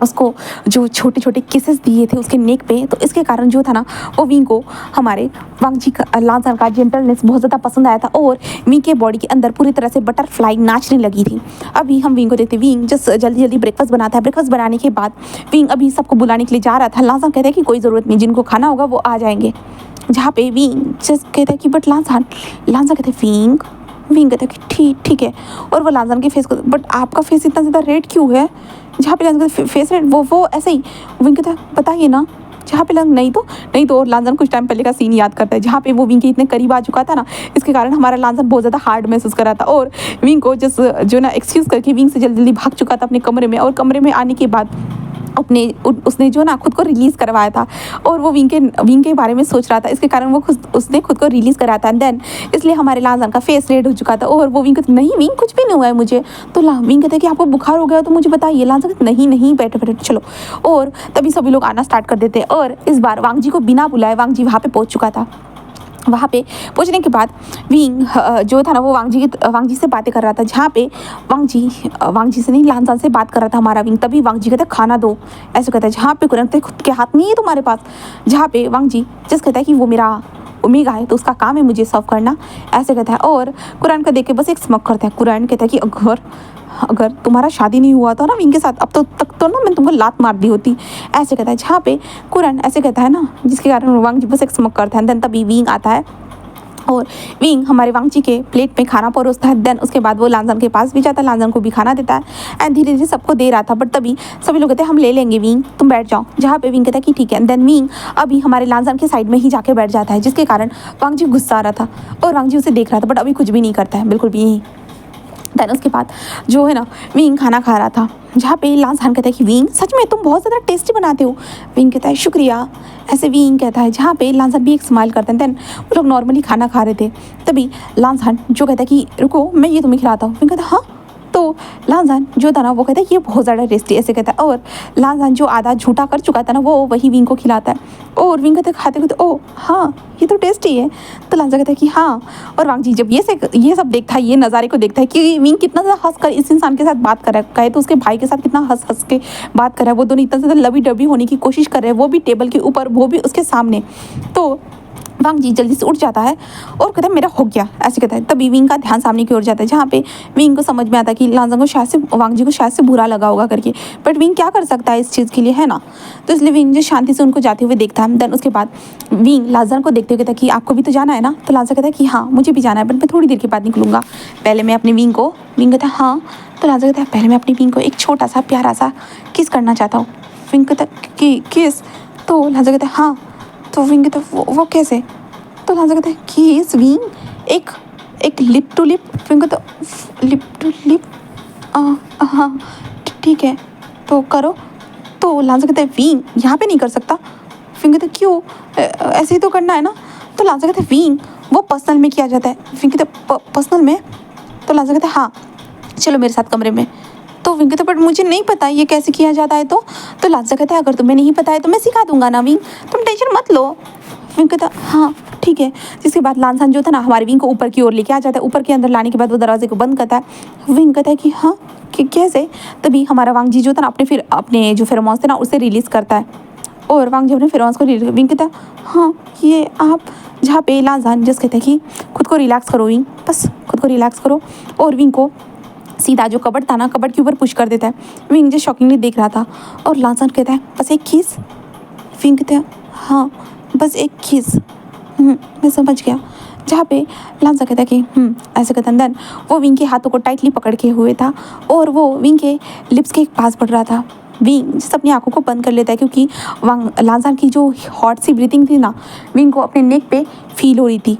उसको जो छोटे छोटे किसेस दिए थे उसके नेक पे, तो इसके कारण जो था ना वो विंग को हमारे वांग जी का लांजान का जेंटलनेस बहुत ज़्यादा पसंद आया था और विंग के बॉडी के अंदर पूरी तरह से बटरफ्लाई नाचने लगी थी। अभी हम विंग को देखते विंग जस्ट जल्दी जल्दी ब्रेकफास्ट बनाता है। ब्रेकफास्ट बनाने के बाद विंग अभी सबको बुलाने के लिए जा रहा था। लांजान कहता है कि कोई ज़रूरत नहीं, जिनको खाना होगा वो आ जाएंगे। जहाँ पे विंग जस्ट कहता है कि बट लांजा कहते हैं विंग कहता है कि ठीक है। और वो लांजान के फेस को बट आपका फेस इतना ज़्यादा रेड क्यों है? जहाँ पे लांजान का फेस रेड वो ऐसे ही। विंग कहता है बताइए ना। जहाँ पे नहीं तो और लांजान कुछ टाइम पहले का सीन याद करता है जहाँ पे वो विंग के इतने करीब आ चुका था ना, इसके कारण हमारा लांजान बहुत ज़्यादा हार्ड महसूस कर रहा था और विंग को जस्ट जो ना एक्सक्यूज़ करके विंग से जल्दी जल्दी भाग चुका था अपने कमरे में। और कमरे में आने के बाद उसने जो ना खुद को रिलीज़ करवाया था और वो विंग के बारे में सोच रहा था, इसके कारण वो उसने खुद को रिलीज़ कराया था। देन इसलिए हमारे लांजान का फेस रेड हो चुका था और वो विंग कहते नहीं विंग कुछ भी नहीं हुआ है मुझे। तो विंग कहते हैं कि आपको बुखार हो गया तो मुझे बताइए। लांजान कहते नहीं बैठो चलो। और तभी सभी लोग आना स्टार्ट कर देते और इस बार वांग जी को बिना बुलाए वांग जी वहाँ पे पहुँच चुका था। वहाँ पे पहुँचने के बाद विंग जो था ना वो वांग जी से बातें कर रहा था, जहाँ पे वांग जी से नहीं लांजान से बात कर रहा था हमारा विंग। तभी वांग जी कहता है खाना दो, ऐसे कहता है। जहाँ पे कुरान कहते खुद के हाथ नहीं है तुम्हारे पास। जहाँ पे वांग जी जस्ट कहता है कि वो मेरा ओमेगा है तो उसका काम है मुझे सर्व करना, ऐसे कहता है। और कुरान का देख के बस एक स्मक करता है। कुरान कहता है कि अगर तुम्हारा शादी नहीं हुआ था ना विंग के साथ अब तो तक तो ना मैं तुमको लात मार दी होती, ऐसे कहता है। जहाँ पे कुरान ऐसे कहता है ना, जिसके कारण वांग जी बस एक स्मक करता है। देन तभी विंग आता है और विंग हमारे वांग जी के प्लेट में खाना परोसता है। देन उसके बाद वो लांजान के पास भी जाता है, लांजान को भी खाना देता है एंड धीरे धीरे सबको दे रहा था। बट तभी सभी लोग कहते हैं हम ले लेंगे विंग, तुम बैठ जाओ। जहाँ पे विंग कहता है कि ठीक है। देन विंग अभी हमारे लांजान के साइड में ही जाके बैठ जाता है, जिसके कारण वांग जी गुस्सा आ रहा था और वांग जी उसे देख रहा था बट अभी कुछ भी नहीं करता है, बिल्कुल भी नहीं। देन उसके बाद जो है ना विंग खाना खा रहा था, जहाँ पे लांसान कहता है कि विंग सच में तुम बहुत ज़्यादा टेस्टी बनाते हो। विंग कहता है शुक्रिया, ऐसे विंग कहता है, जहाँ पे लांसान भी एक स्माइल करते हैं। देन वो लोग नॉर्मली खाना खा रहे थे, तभी लांसान जो कहता है कि रुको मैं ये तुम्हें खिलाता हूँ। विंग कहता है हाँ। तो लांसान जो था ना वो कहता है ये बहुत ज़्यादा टेस्टी ऐसे कहता है, और लांसान जो आधा झूठा कर चुका था ना वो वही विंग को खिलाता है। और विंग कहते खाते कहते ओ हाँ ये तो टेस्टी है। तो लांसान कहता है कि हाँ। और वांग जी जब ये सब देखता है, ये नज़ारे को देखता है कि विंग कितना ज़्यादा हंस कर इस इंसान के साथ बात कर रहा है, कहे तो उसके भाई के साथ कितना हंस हंस के बात कर रहा है, वो दोनों इतना ज़्यादा लवी डबी होने की कोशिश कर रहे हैं, वो भी टेबल के ऊपर, वो भी उसके सामने। तो वांग जी जल्दी से उठ जाता है और कहता है मेरा हो गया ऐसे कहता है। तभी विंग का ध्यान सामने की ओर जाता है, जहाँ पे विंग को समझ में आता है कि लांसान को शायद से वांग जी को शायद से बुरा लगा होगा करके, बट विंग क्या कर सकता है इस चीज़ के लिए, है ना। तो इसलिए विंग जो शांति से उनको जाते हुए देखता है। देन उसके बाद विंग लांसान को देखते हुए कहता है कि आपको भी तो जाना है ना। तो लांसान कहता है कि हाँ मुझे भी जाना है, बट मैं थोड़ी देर के बाद निकलूंगा, पहले मैं अपनी विंग को। विंग कहता है हाँ। तो लांसान कहता है पहले मैं अपनी विंग को एक छोटा सा प्यारा सा किस करना चाहता हूँ। विंग कहता है कि किस। तो लांसान कहता है हाँ। तो विंग कहता है वो कैसे। तो लांसान कहता है किस विंग, एक लिप टू लिप। विंग कहता है लिप टू लिप, हाँ ठीक है तो करो। तो लांसान कहता है विंग यहाँ पे नहीं कर सकता। विंग कहता है क्यों, ऐसे ही तो करना है ना। तो लांसान कहता है विंग वो पर्सनल में किया जाता है। विंग कहता है पर्सनल में। तो लांसान कहता है हाँ चलो मेरे साथ कमरे में। तो विंग कहता है बट मुझे नहीं पता ये कैसे किया जाता है। तो लांसान कहता है अगर तुम्हें नहीं पता है तो मैं सिखा दूंगा ना विंग, तुम टेंशन मत लो। विंग कहता है हाँ ठीक है। जिसके बाद लांसान जो था ना हमारे विंग को ऊपर की ओर लेके आ जाता है। ऊपर के अंदर लाने के बाद वो दरवाजे को बंद करता है। विंग कहता है कि हाँ कि कैसे। तभी हमारा वांग जी जो था ना अपने जो फेरोमोन्स थे ना उसे रिलीज़ करता है, और वांग जी अपने फेरोमोन्स को विंग कहता है हाँ ये आप, जहाँ पे लांसान जस्ट कहता है कि खुद को रिलैक्स करो विंग, बस खुद को रिलैक्स करो। और विंग को सीधा जो कबर्ड था ना कबर्ड के ऊपर पुश कर देता है। विंग जो शॉकिंगली देख रहा था, और लांसान कहता है बस एक किस। विंग कहता है हाँ बस एक किस, मैं समझ गया। जहाँ पे लांसान कहता है कि ऐसे कहता है। देन वो विंग के हाथों को टाइटली पकड़ के हुए था, और वो विंग के लिप्स के पास बढ़ रहा था। विंग जिस अपनी आंखों को बंद कर लेता है, क्योंकि लांसान की जो हॉट सी ब्रीथिंग थी ना विंग को अपने नेक पे फील हो रही थी।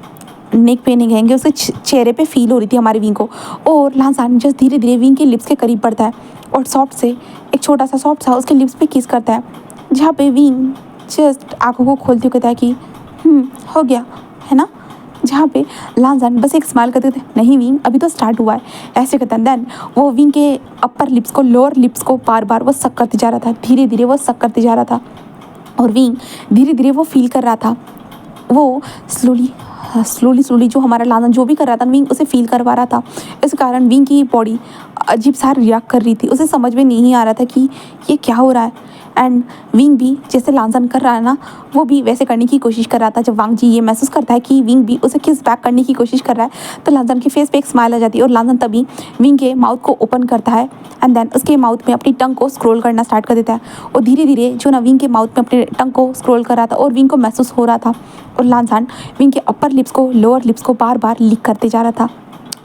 नेक पे नहीं कहेंगे, उसके चेहरे पे फील हो रही थी हमारे विंग को। और लांसान जस्ट धीरे धीरे विंग के लिप्स के करीब बढ़ता है, और सॉफ्ट से एक छोटा सा सॉफ्ट सा उसके लिप्स पे किस करता है। जहाँ पे विंग जस्ट आंखों को खोलते हुए कहता है कि हो गया है ना। जहाँ पे लांसान बस एक स्माइल करते थे, नहीं विंग अभी तो स्टार्ट हुआ है ऐसे कहता है। देन वो विंग के अपर लिप्स को लोअर लिप्स को बार बार वो सक करते जा रहा था, धीरे धीरे वो सक करते जा रहा था, और विंग धीरे धीरे वो फील कर रहा था। वो स्लोली जो हमारा लांसान जो भी कर रहा था विंग उसे फील करवा रहा था। इस कारण विंग की बॉडी अजीब सा रिएक्ट कर रही थी, उसे समझ में नहीं आ रहा था कि ये क्या हो रहा है। एंड विंग भी जैसे लांसान कर रहा है ना वो भी वैसे करने की कोशिश कर रहा था। जब वांग जी ये महसूस करता है कि विंग भी उसे किस बैक करने की कोशिश कर रहा है, तो लांसान के फेस पे एक स्माइल आ जाती है, और लांसान तभी विंग के माउथ को ओपन करता है, एंड देन उसके माउथ में अपनी टंग को स्क्रॉल करना स्टार्ट कर देता है। और धीरे धीरे जो ना विंग के माउथ में अपने टंग को स्क्रॉल कर रहा था, और विंग को महसूस हो रहा था, और लांसान विंग के अपर लिप्स को लोअर लिप्स को बार बार लिक करते जा रहा था,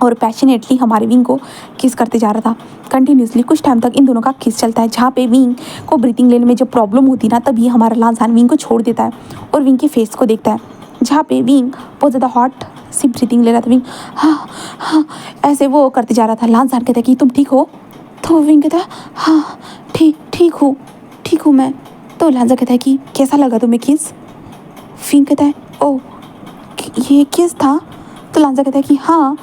और पैशनेटली हमारे विंग को किस करते जा रहा था। कंटिन्यूसली कुछ टाइम तक इन दोनों का किस चलता है, जहाँ पे विंग को ब्रीथिंग लेने में जब प्रॉब्लम होती ना तभी हमारा लांसान विंग को छोड़ देता है, और विंग के फेस को देखता है, जहाँ पे विंग बहुत ज़्यादा हॉट सी ब्रीथिंग ले रहा था। विंग हाँ हाँ ऐसे वो करते जा रहा था। लांसान कहता है कि तुम ठीक हो। तो विंग कहता है हाँ ठीक हूँ मैं। तो लांसान कहता है कि कैसा लगा तुम्हें किस। विंग कहता है ओ ये किस था। तो लांसान कहता है कि हाँ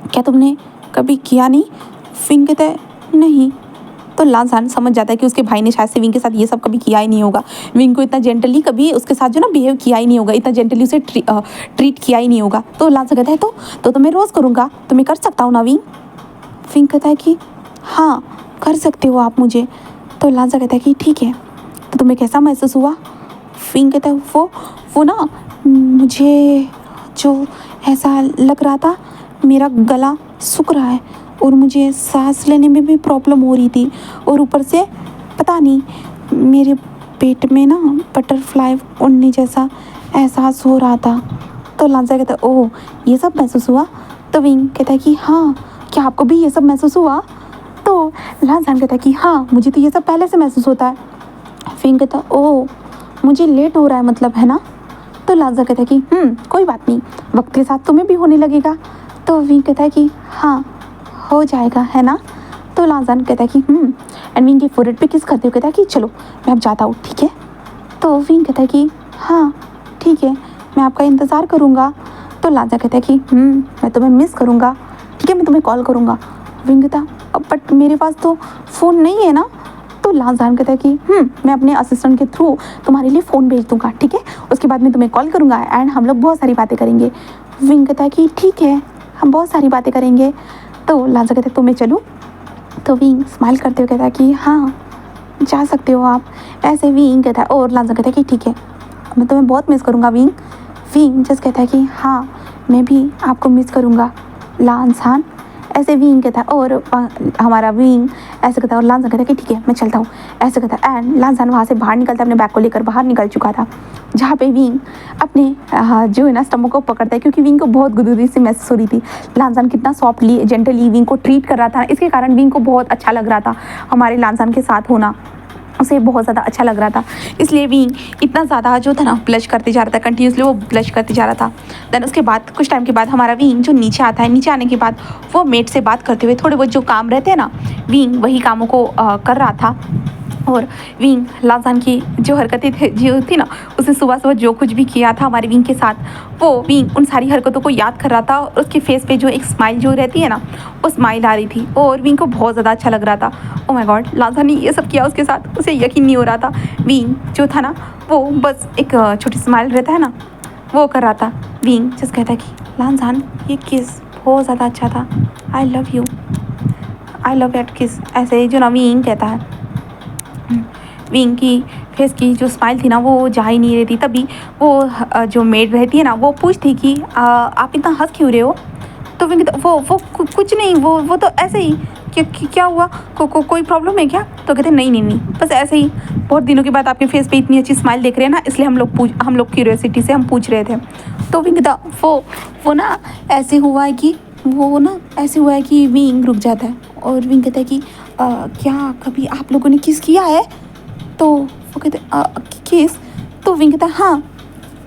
क्या तुमने कभी किया नहीं। विंग कहता है नहीं। तो लांसान समझ जाता है कि उसके भाई ने शायद से विंग के साथ ये सब कभी किया ही नहीं होगा, विंग को इतना जेंटली कभी उसके साथ जो ना बिहेव किया ही नहीं होगा, इतना जेंटली उसे ट्रीट किया ही नहीं होगा। तो लांसान कहता है तो मैं रोज़ करूँगा, तो मैं कर सकता हूँ ना विंग। विंग कहता है कि हाँ कर सकते हो आप मुझे। तो लांसान कहता है कि ठीक है, तो तुम्हें कैसा महसूस हुआ। विंग कहता है वो ना मुझे जो ऐसा लग रहा था मेरा गला सूख रहा है, और मुझे सांस लेने में भी प्रॉब्लम हो रही थी, और ऊपर से पता नहीं मेरे पेट में ना बटरफ्लाई उड़ने जैसा एहसास हो रहा था। तो लांसान कहता है ओह ये सब महसूस हुआ। तो विंग कहता है कि हाँ क्या आपको भी ये सब महसूस हुआ। तो लांसान कहता है कि हाँ मुझे तो ये सब पहले से महसूस होता है। विंग कहता है ओह मुझे लेट हो रहा है मतलब, है ना। तो लांसान कहता है कि कोई बात नहीं, वक्त के साथ तुम्हें भी होने लगेगा। तो विंग कहता है कि हाँ हो जाएगा है ना। तो लाजान कहता है कि एंड विंग के फोरहेड पे किस करते हुए कहता है कि चलो मैं अब जाता हूँ, ठीक है। तो विंग कहता है कि हाँ ठीक है, मैं आपका इंतज़ार करूँगा। तो लाजा कहता है कि मैं तुम्हें मिस करूँगा, ठीक है, मैं तुम्हें कॉल करूँगा। विंग कहता बट मेरे पास तो फ़ोन नहीं है ना। तो लाजान कहता है कि मैं अपने असिस्टेंट के थ्रू तुम्हारे लिए फ़ोन भेज दूँगा, ठीक है, उसके बाद मैं तुम्हें कॉल करूँगा एंड हम लोग बहुत सारी बातें करेंगे। विंग कहता है कि ठीक है, हम बहुत सारी बातें करेंगे। तो लाजा कहता है तो मैं चलूँ। तो विंग स्माइल करते हुए कहता है कि हाँ जा सकते हो आप। ऐसे विंग कहता है और लाजा कहता है कि ठीक है, मैं तुम्हें बहुत मिस करूँगा विंग। विंग जस्ट कहता है कि हाँ मैं भी आपको मिस करूँगा लांसान। ऐसे विंग कहता है और हमारा विंग ऐसे कहता है और लांसान कहता है कि ठीक है मैं चलता हूँ, ऐसे कहता है। एंड लांसान वहाँ से बाहर निकलता है, अपने बैग को लेकर बाहर निकल चुका था, जहाँ पे विंग अपने जो है ना स्टमक को पकड़ता है, क्योंकि विंग को बहुत गुदगुदी सी महसूस हो रही थी। लांसान कितना सॉफ्टली जेंटली विंग को ट्रीट कर रहा था, इसके कारण विंग को बहुत अच्छा लग रहा था हमारे लांसान के साथ होना, उसे बहुत ज़्यादा अच्छा लग रहा था। इसलिए विंग इतना ज़्यादा जो था ना ब्लश करते जा रहा था, कंटिन्यूसली वो ब्लश करते जा रहा था। देन उसके बाद कुछ टाइम के बाद हमारा विंग जो नीचे आता है, नीचे आने के बाद वो मेट से बात करते हुए थोड़े बहुत जो काम रहते हैं ना, विंग वही कामों को कर रहा था। और विंग लांसान की जो हरकतें थे जो थी ना, उसने सुबह सुबह जो कुछ भी किया था हमारे विंग के साथ, वो विंग उन सारी हरकतों को याद कर रहा था। और उसके फेस पे जो एक स्माइल जो रहती है ना, वो स्माइल आ रही थी और विंग को बहुत ज़्यादा अच्छा लग रहा था। ओ माय गॉड, लांसान ने ये सब किया उसके साथ, उसे यकीन नहीं हो रहा था। विंग जो था ना वो बस एक छोटी स्माइल रहता है ना, वो कर रहा था। विंग जस्ट कहता है कि लांसान ये किस बहुत ज़्यादा अच्छा था, I love you, I love that किस। ऐसे जो ना विंग कहता है। विंग की फेस की जो स्माइल थी ना वो जा ही नहीं रही थी। तभी वो जो मेड रहती है ना वो पूछती कि आप इतना हंस क्यों रहे हो। तो विंग वो कुछ नहीं, वो तो ऐसे ही। क्या हुआ, कोई प्रॉब्लम है क्या। तो कहते नहीं नहीं नहीं, बस ऐसे ही, बहुत दिनों के बाद आपके फेस पे इतनी अच्छी स्माइल देख रहे हैं ना, इसलिए हम लोग क्यूरियोसिटी से हम पूछ रहे थे। तो विंग कहता वो ना ऐसे हुआ है कि वो ना ऐसे हुआ है कि विंग रुक जाता है और विंग कहता है कि क्या कभी आप लोगों ने किस किया है। तो वो कहते किस। तो विंग कहता हाँ।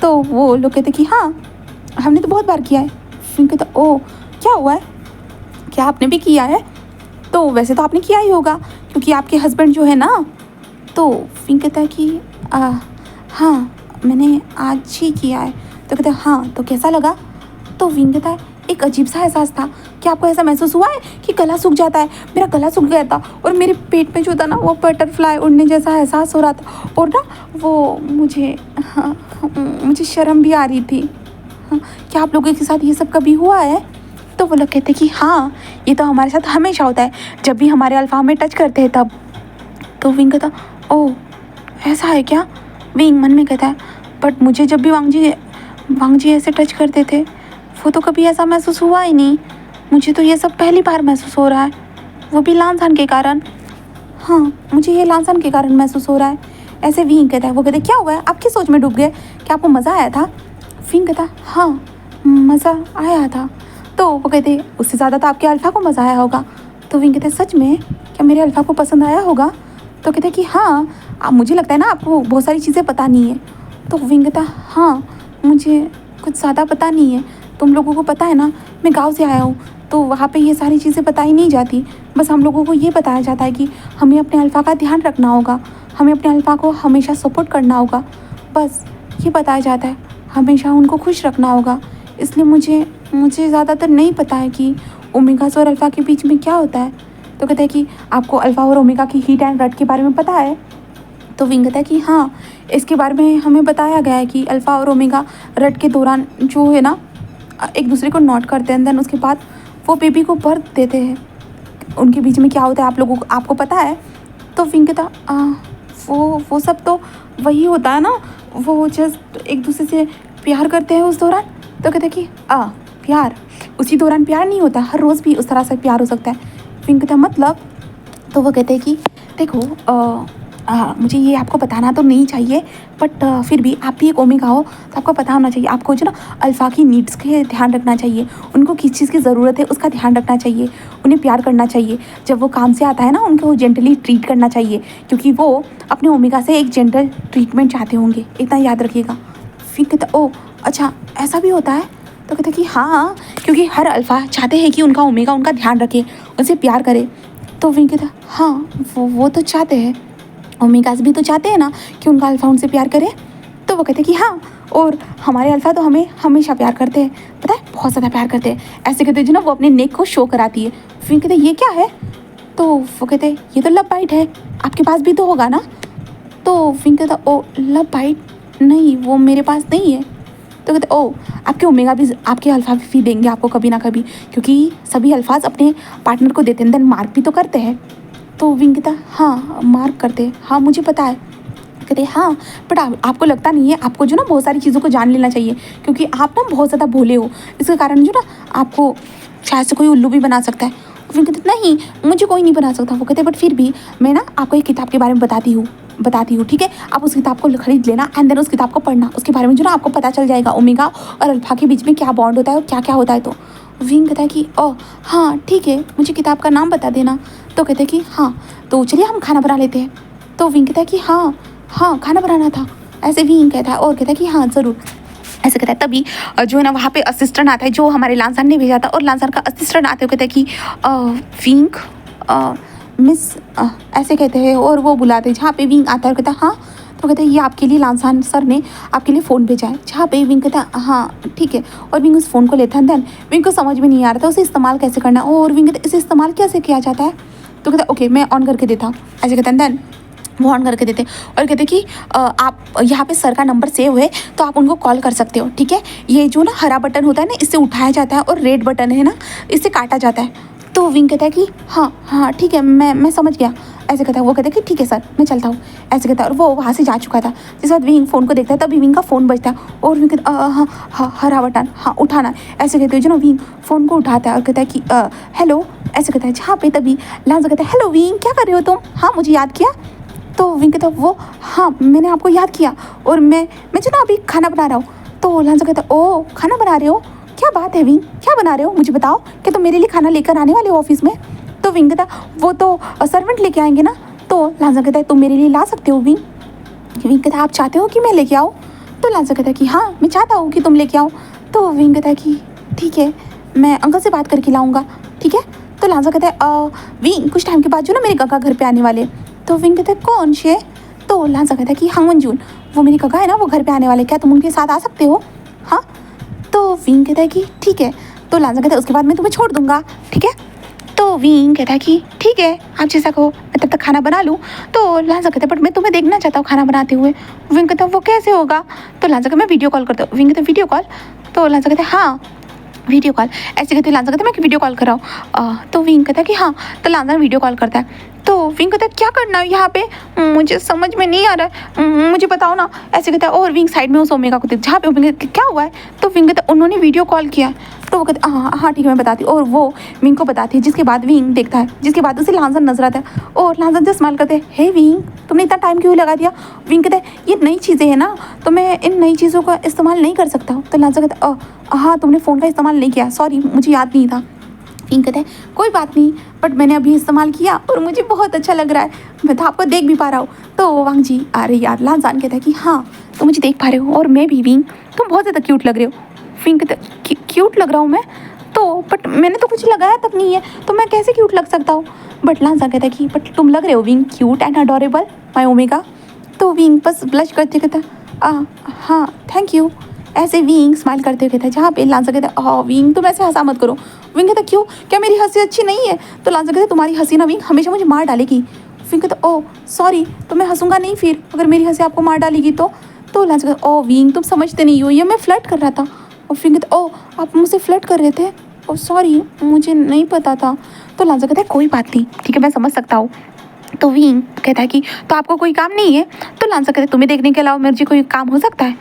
तो वो लोग कहते कि हाँ हमने तो बहुत बार किया है। विंग कहता ओ क्या हुआ है, क्या आपने भी किया है। तो वैसे तो आपने किया ही होगा क्योंकि आपके हस्बैंड जो है ना। तो विंग कहता है कि हाँ मैंने आज ही किया है। तो कहते हाँ तो कैसा लगा। तो विंग कहता है एक अजीब सा एहसास था। कि आपको ऐसा महसूस हुआ है कि गला सूख जाता है। मेरा गला सूख गया था और मेरे पेट में जो था ना वो बटरफ्लाई उड़ने जैसा एहसास हो रहा था और ना वो मुझे शर्म भी आ रही थी। क्या आप लोगों के साथ ये सब कभी हुआ है। तो वो लोग कहते कि हाँ ये तो हमारे साथ हमेशा होता है, जब भी हमारे अल्फा हमें टच करते हैं तब। तो विंग कहता ओह ऐसा है क्या। विंग मन में कहता है बट मुझे जब भी वांग जी ऐसे टच करते थे वो तो कभी ऐसा महसूस हुआ ही नहीं। मुझे तो ये सब पहली बार महसूस हो रहा है, वो भी लांसान के कारण। हाँ मुझे ये लांसान के कारण महसूस हो रहा है। ऐसे विंग कहता है। वो कहते क्या हुआ है, आपकी सोच में डूब गए, क्या आपको मज़ा आया था। विंग कहता हाँ मज़ा आया था। तो वो कहते उससे ज़्यादा तो आपके अल्फ़ा को मज़ा आया होगा। तो विंग कहते सच में, क्या मेरे अल्फ़ा को पसंद आया होगा। तो कहते कि हाँ मुझे लगता है ना आपको बहुत सारी चीज़ें पता नहीं है। तो विंग कहता हाँ मुझे कुछ ज़्यादा पता नहीं है, तुम लोगों को पता है ना मैं गाँव से आया हूँ, तो वहाँ पे ये सारी चीज़ें बताई नहीं जाती। बस हम लोगों को ये बताया जाता है कि हमें अपने अल्फ़ा का ध्यान रखना होगा, हमें अपने अल्फ़ा को हमेशा सपोर्ट करना होगा, बस ये बताया जाता है, हमेशा उनको खुश रखना होगा। इसलिए मुझे ज़्यादातर नहीं पता है कि ओमेगा और अल्फ़ा के बीच में क्या होता है। तो कहते हैं कि आपको अल्फ़ा और ओमेगा की हीट एंड रट के बारे में पता है। तो विंग कहता है कि हाँ इसके बारे में हमें बताया गया है कि अल्फ़ा और ओमेगा रट के दौरान जो है ना एक दूसरे को नोट करते हैं, देन उसके बाद वो बेबी को बर्थ देते हैं। उनके बीच में क्या होता है आप लोगों को आपको पता है। तो विंग कहता वो सब तो वही होता है ना, वो जस्ट एक दूसरे से प्यार करते हैं उस दौरान। तो कहते हैं कि प्यार उसी दौरान प्यार नहीं होता, हर रोज़ भी उस तरह से प्यार हो सकता है। विंग कहता मतलब। तो वो कहते हैं कि देखो मुझे ये आपको बताना तो नहीं चाहिए, बट फिर भी आप भी एक ओमेगा हो तो आपको पता होना चाहिए। आपको जो ना अल्फ़ा की नीड्स के ध्यान रखना चाहिए, उनको किस चीज़ की ज़रूरत है उसका ध्यान रखना चाहिए, उन्हें प्यार करना चाहिए। जब वो काम से आता है ना उनको जेंटली ट्रीट करना चाहिए, क्योंकि वो अपने ओमेगा से एक जेंटल ट्रीटमेंट चाहते होंगे, इतना याद रखिएगा। फिर कहता ओह अच्छा ऐसा भी होता है। तो कहते कि हाँ, क्योंकि हर अल्फ़ा चाहते हैं कि उनका ओमेगा उनका ध्यान रखे, उनसे प्यार करे। तो विंग कहता हाँ, वो तो चाहते हैं, ओमेगास भी तो चाहते हैं ना कि उनका अल्फ़ा उनसे प्यार करे। तो वो कहते कि हाँ, और हमारे अल्फ़ा तो हमें हमेशा प्यार करते हैं, पता है, बहुत ज़्यादा प्यार करते हैं। ऐसे कहते जो ना वो अपने नेक को शो कराती है। फिर कहते ये क्या है? तो वो कहते ये तो लव बाइट है, आपके पास भी तो होगा ना। तो फिर कहता ओ लव बाइट नहीं, वो मेरे पास नहीं है। तो कहते ओ आपके ओमेगा भी, आपके अल्फ़ा भी देंगे आपको कभी ना कभी, क्योंकि सभी अल्फाज अपने पार्टनर को देते हैं, देन मार्क भी तो करते हैं। तो विंग कहता हाँ मार्क करते हैं, हाँ मुझे पता है। कहते हाँ, बट आपको लगता नहीं है, आपको जो ना बहुत सारी चीज़ों को जान लेना चाहिए, क्योंकि आप ना बहुत ज़्यादा भोले हो, इसके कारण जो ना आपको शायद से कोई उल्लू भी बना सकता है। फिर कहते नहीं, मुझे कोई नहीं बना सकता। वो कहते बट फिर भी मैं ना आपको एक किताब के बारे में बताती हूँ, ठीक है, आप उस किताब को खरीद लेना एंड देन उस किताब को पढ़ना, उसके बारे में जो ना आपको पता चल जाएगा ओमेगा और अल्फा के बीच में क्या बॉन्ड होता है और क्या क्या होता है। तो विंग कहता है कि ओ हाँ ठीक है, मुझे किताब का नाम बता देना। तो कहते हैं कि हाँ, तो चलिए हम खाना बना लेते हैं। तो विंग कहता है कि हाँ खाना बनाना था, ऐसे विंग कहता है, और कहता है कि हाँ ज़रूर, ऐसे कहता है। तभी जो है ना वहाँ पे असिस्टेंट आता है जो हमारे लांसान ने भेजा था, और लांसान का असिस्टेंट आते हुए कहता है कि विंग मिस ऐसे कहते हैं, और वो बुलाते हैं जहाँ पे विंग आता है और कहता है हाँ। तो कहते हैं ये आपके लिए लांसान सर ने आपके लिए फ़ोन भेजा है, जहाँ पे विंग कहता है हाँ ठीक है, और विंग उस फ़ोन को लेता है। देन विंग को समझ में नहीं आ रहा था उसे इस्तेमाल कैसे करना है, और विंग कहता है इसे इस्तेमाल कैसे किया जाता है। तो कहता है ओके मैं ऑन करके देता हूँ, ऐसे कहता है। देन वो ऑन करके देते और कहते कि आप यहाँ पे सर का नंबर सेव है तो आप उनको कॉल कर सकते हो, ठीक है। ये जो ना हरा बटन होता है ना इससे उठाया जाता है, और रेड बटन है ना इससे काटा जाता है। तो विंग कहता है कि हाँ ठीक है, मैं समझ गया, ऐसे कहता है। वो कहता है कि ठीक है सर मैं चलता हूँ, ऐसे कहता है। और वो वहाँ से जा चुका था। जिस बाद विंग फ़ोन को देखता है तभी विंग का फ़ोन बजता है, और विंग कहता हाँ हरा बटन हाँ उठाना, ऐसे कहते हैं। जो ना विंग फ़ोन को उठाता है और कहता है कि हेलो, ऐसे कहता है। जहाँ पे तभी लांसा कहता है हेलो विंग, क्या कर रहे हो तुम, हाँ मुझे याद किया। तो विंग कहता वो हाँ मैंने आपको याद किया, और मैं जो ना अभी खाना बना रहा हूँ। तो लांसा कहता ओ खाना बना रहे हो, क्या बात है विंग, क्या बना रहे हो, मुझे बताओ, क्या तुम मेरे लिए खाना लेकर आने वाले हो ऑफिस में। तो विंग कहता वो तो सर्वेंट लेके आएंगे ना। तो लांसा कहता है तुम मेरे लिए ला सकते हो विंग। विंग कहता आप चाहते हो कि मैं लेके आऊँ। तो लांसा कहता है कि हाँ मैं चाहता हूँ कि तुम लेके आओ। तो विंग कहता है कि ठीक है मैं अंकल से बात करके लाऊंगा, ठीक है। तो लांसा कहता है विंग कुछ टाइम के बाद जो ना मेरे काका घर पे आने वाले। तो विंग कहता है कौन से। तो लांसा कहता है कि हाँ मंजून, वो मेरी काका है ना वो घर पे आने वाले, क्या तुम उनके साथ आ सकते हो। हाँ। तो विंग कहता है कि ठीक है। तो लांसा कहता है उसके बाद मैं तुम्हें छोड़ दूंगा, ठीक है। तो विंग कहता है कि ठीक है आप जैसा कहो, मैं तब तक खाना बना लूँ। तो लांसा कहता है बट मैं तुम्हें देखना चाहता हूँ खाना बनाते हुए। विंग कहता है वो कैसे होगा। तो लांसा कहता मैं वीडियो कॉल करता हूँ। विंग कहता है वीडियो कॉल। तो लांसा कहता है हाँ वीडियो कॉल, ऐसे कहते लांसा कहता है मैं वीडियो कॉल कर रहा हूँ। तो विंग कहता है कि हाँ। तो लांसा वीडियो कॉल करता है। तो विंग कहता है क्या करना है यहाँ पे, मुझे समझ में नहीं आ रहा है, मुझे बताओ ना, ऐसे कहता है। और विंग साइड में उस ओमेगा को जहाँ पे विंग क्या हुआ है। तो विंग कहता है उन्होंने वीडियो कॉल किया। तो वो कहते हाँ ठीक है मैं बताती हूँ, और वो विंग को बताती है। जिसके बाद विंग देखता है, जिसके बाद उसे लांसा नजर आता है, और लांसा से स्माइल करते हैं हे विंग तुमने इतना टाइम क्यों लगा दिया। विंग कहता है ये नई चीज़ें हैं ना, तो मैं इन नई चीज़ों का इस्तेमाल नहीं कर सकता। तो लांसा कहता है हाँ तुमने फ़ोन का इस्तेमाल नहीं किया, सॉरी मुझे याद नहीं था। विंग कहता है कोई बात नहीं, बट मैंने अभी इस्तेमाल किया और मुझे बहुत अच्छा लग रहा है, मैं तो आपको देख भी पा रहा हूँ। तो वांग जी अरे यार लांसान कहता है कि हाँ तुम मुझे देख पा रहे हो, और मैं भी विंग तुम बहुत ज़्यादा क्यूट लग रहे हो। विंग कहता है क्यूट लग रहा हूँ मैं, तो बट मैंने तो कुछ लगाया तक नहीं है, तो मैं कैसे क्यूट लग सकता हूँ। बट लांसा कहता है कि बट तुम लग रहे हो wing cute and adorable my omega. तो विंग बस ब्लश करते कहता हाँ थैंक यू, ऐसे विंग स्माइल करते हुए कहता है। जहाँ पे लांसा कहता है हाँ विंग तुम ऐसे हंसा मत करो। विंग कहता क्यों, क्या मेरी हंसी अच्छी नहीं है। तो लांसा कहता है तुम्हारी हंसी ना विंग हमेशा मुझे मार डालेगी। विंग कहता ओह सॉरी, तो मैं हंसूंगा नहीं फिर अगर मेरी हंसी आपको मार डालेगी तो। लांसा कहता ओ विंग तुम समझते नहीं हो, ये मैं फ्लर्ट कर रहा था। और विंग कहता ओ आप मुझसे फ्लर्ट कर रहे थे, ओ सॉरी मुझे नहीं पता था। तो लांसा कहता है कोई बात नहीं, ठीक है मैं समझ सकता हूँ। तो विंग कहता है कि तो आपको कोई काम नहीं है। तो लांसा कहता है तुम्हें देखने के अलावा मुझे कोई काम हो सकता है।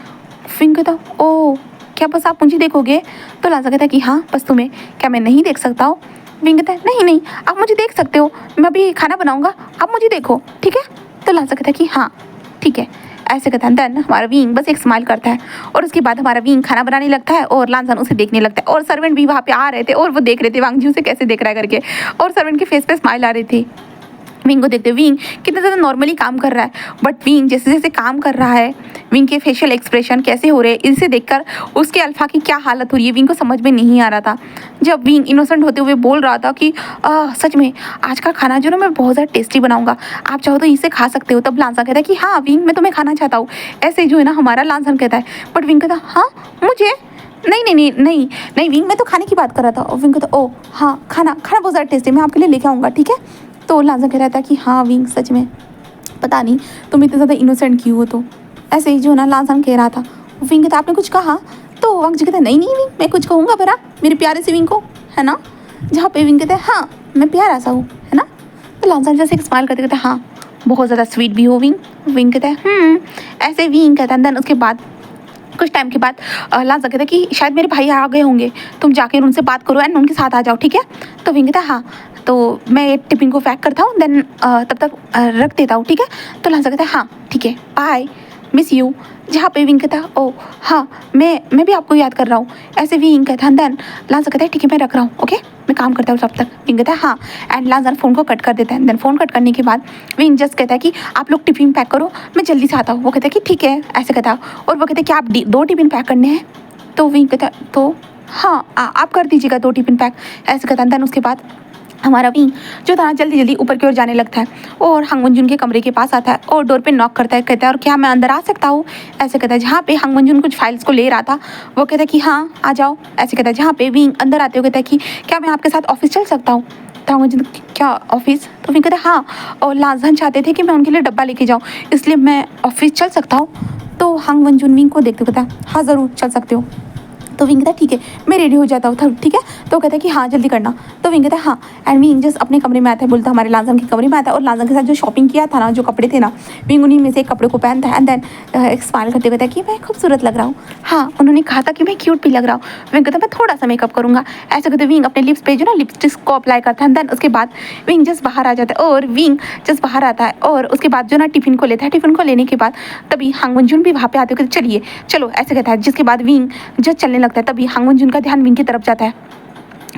विंग कहता ओ क्या बस आप मुझे देखोगे। तो लांसा कहता है कि हाँ बस तुम्हें, क्या मैं नहीं देख सकता हूँ। विंग कहता है नहीं आप मुझे देख सकते हो, मैं अभी खाना बनाऊंगा आप मुझे देखो, ठीक है। तो लांसा कहता है कि हाँ ठीक है, ऐसे कहता है। देन हमारा विंग बस एक स्माइल करता है, और उसके बाद हमारा विंग खाना बनाने लगता है, और लांसान उसे देखने लगता है। और सर्वेंट भी वहाँ पे आ रहे थे और वो देख रहे थे वांग जी उसे कैसे देख रहा है करके, और सर्वेंट के फेस पे स्माइल आ रही थी। विंग को देखते विंग कितना ज़्यादा नॉर्मली काम कर रहा है, बट विंग जैसे जैसे काम कर रहा है, विंग के फेशियल एक्सप्रेशन कैसे हो रहे हैं, इसे देखकर उसके अल्फा की क्या हालत हो रही है विंग को समझ में नहीं आ रहा था। जब विंग इनोसेंट होते हुए बोल रहा था कि सच में आज का खाना जो ना मैं बहुत ज़्यादा टेस्टी बनाऊंगा, आप चाहो तो इसे खा सकते हो, तब लांसन कहता है कि हाँ विंग मैं तुम्हें खाना चाहता हूँ, ऐसे जो है ना हमारा लांसन कहता है। बट विंग कहता हाँ मुझे नहीं नहीं नहीं नहीं नहीं विंग मैं तो खाने की बात कर रहा था। और विंग कहता ओ हाँ खाना खाना बहुत ज़्यादा टेस्टी, मैं आपके लिए लेके आऊँगा ठीक है। तो लांसन कह रहा था कि हाँ विंग सच में पता नहीं तुम इतने ज़्यादा इनोसेंट क्यों हो। तो ऐसे ही जो ना लांसन कह रहा था। विंग कहता आपने कुछ कहा, तो वांग जी कहता नहीं नहीं विंग मैं कुछ कहूँगा भरा मेरे प्यारे से विंग को, है ना। जहाँ पे विंग कहता है हाँ मैं प्यारा सा हूँ, है ना। तो लांसन जैसे एक स्माइल करते कहते हाँ बहुत ज़्यादा स्वीट भी हो विंग। विंग कहता है ऐसे विंग कहता है। देन उसके बाद कुछ टाइम के बाद लांसन कहता है कि शायद मेरे भाई आ गए होंगे, तुम जाकर उनसे बात करो एंड उनके साथ आ जाओ ठीक है। तो विंग कहता है हाँ तो मैं टिफिन को पैक करता हूँ, देन तब तक रख देता हूँ ठीक है। तो लांसन कहता है हाँ ठीक है बाय मिस यू। जहाँ पे विंग कहता है ओ हाँ मैं भी आपको याद कर रहा हूँ, ऐसे विंग कहता है। देन लांसन कहता है ठीक है मैं रख रहा हूँ ओके मैं काम करता हूँ तब तक। विंग कहता है हाँ एंड लांसन फ़ोन को कट कर देता है। देन फ़ोन कट करने के बाद विंग जस्ट कहता है कि आप लोग टिफिन पैक करो मैं जल्दी से आता हूँ। वो कहता है कि ठीक है ऐसे कहता है। और वो कहते हैं कि आप 2 टिफिन पैक करने हैं। तो विंग कहता है तो हाँ आप कर दीजिएगा 2 टिफिन पैक, ऐसे कहता है। देन उसके बाद हमारा विंग जो था जल्दी जल्दी ऊपर की ओर जाने लगता है और हांग वनजुन के कमरे के पास आता है और डोर पे नॉक करता है। कहता है और क्या मैं अंदर आ सकता हूँ, ऐसे कहता है। जहाँ पे हांग वनजुन कुछ फाइल्स को ले रहा था वो कहता है कि हाँ आ जाओ, ऐसे कहता है। जहाँ पे विंग अंदर आते हुए कहता है कि क्या मैं आपके साथ ऑफिस चल सकता हूँ। तो हांग वनजुन क्या ऑफिस, तो विंग कहता है हाँ और लांसन चाहते थे कि मैं उनके लिए डब्बा लेके जाऊँ इसलिए मैं ऑफिस चल सकता हूँ। तो हांग वनजुन विंग को देखते कहता है हाँ ज़रूर चल सकते हो। तो विंग कहता है ठीक है मैं रेडी हो जाता हूँ ठीक है। तो कहता है कि हाँ जल्दी करना। तो विंग कहता है हाँ एंड विंग जस्ट अपने कमरे में आता है, बोलता हमारे लांसन के कमरे में आता है और लांसन के साथ जो शॉपिंग किया था ना जो कपड़े थे ना विंग उन्हीं में से एक कपड़े को पहनता है। एंड देन एक स्माइल करते कहता है कि मैं खूबसूरत लग रहा हूँ, हाँ उन्होंने कहा था कि मैं क्यूट भी लग रहा हूँ। विंग कहता है मैं थोड़ा सा मेकअप करूँगा, ऐसे कहते विंग अपने लिप्स पे जो ना लिपस्टिक को अप्लाई करता है। देन उसके बाद विंग जस्ट बाहर आ जाता है और विंग जस्ट बाहर आता है और उसके बाद जो ना टिफिन को लेता है। टिफिन को लेने के बाद तभी हांग वनजुन भी वहाँ पे आते हुए चलिए चलो ऐसे कहता है। जिसके बाद विंग जस्ट चलने लगता है तभी हांग वनजुन का ध्यान विंग की तरफ जाता है।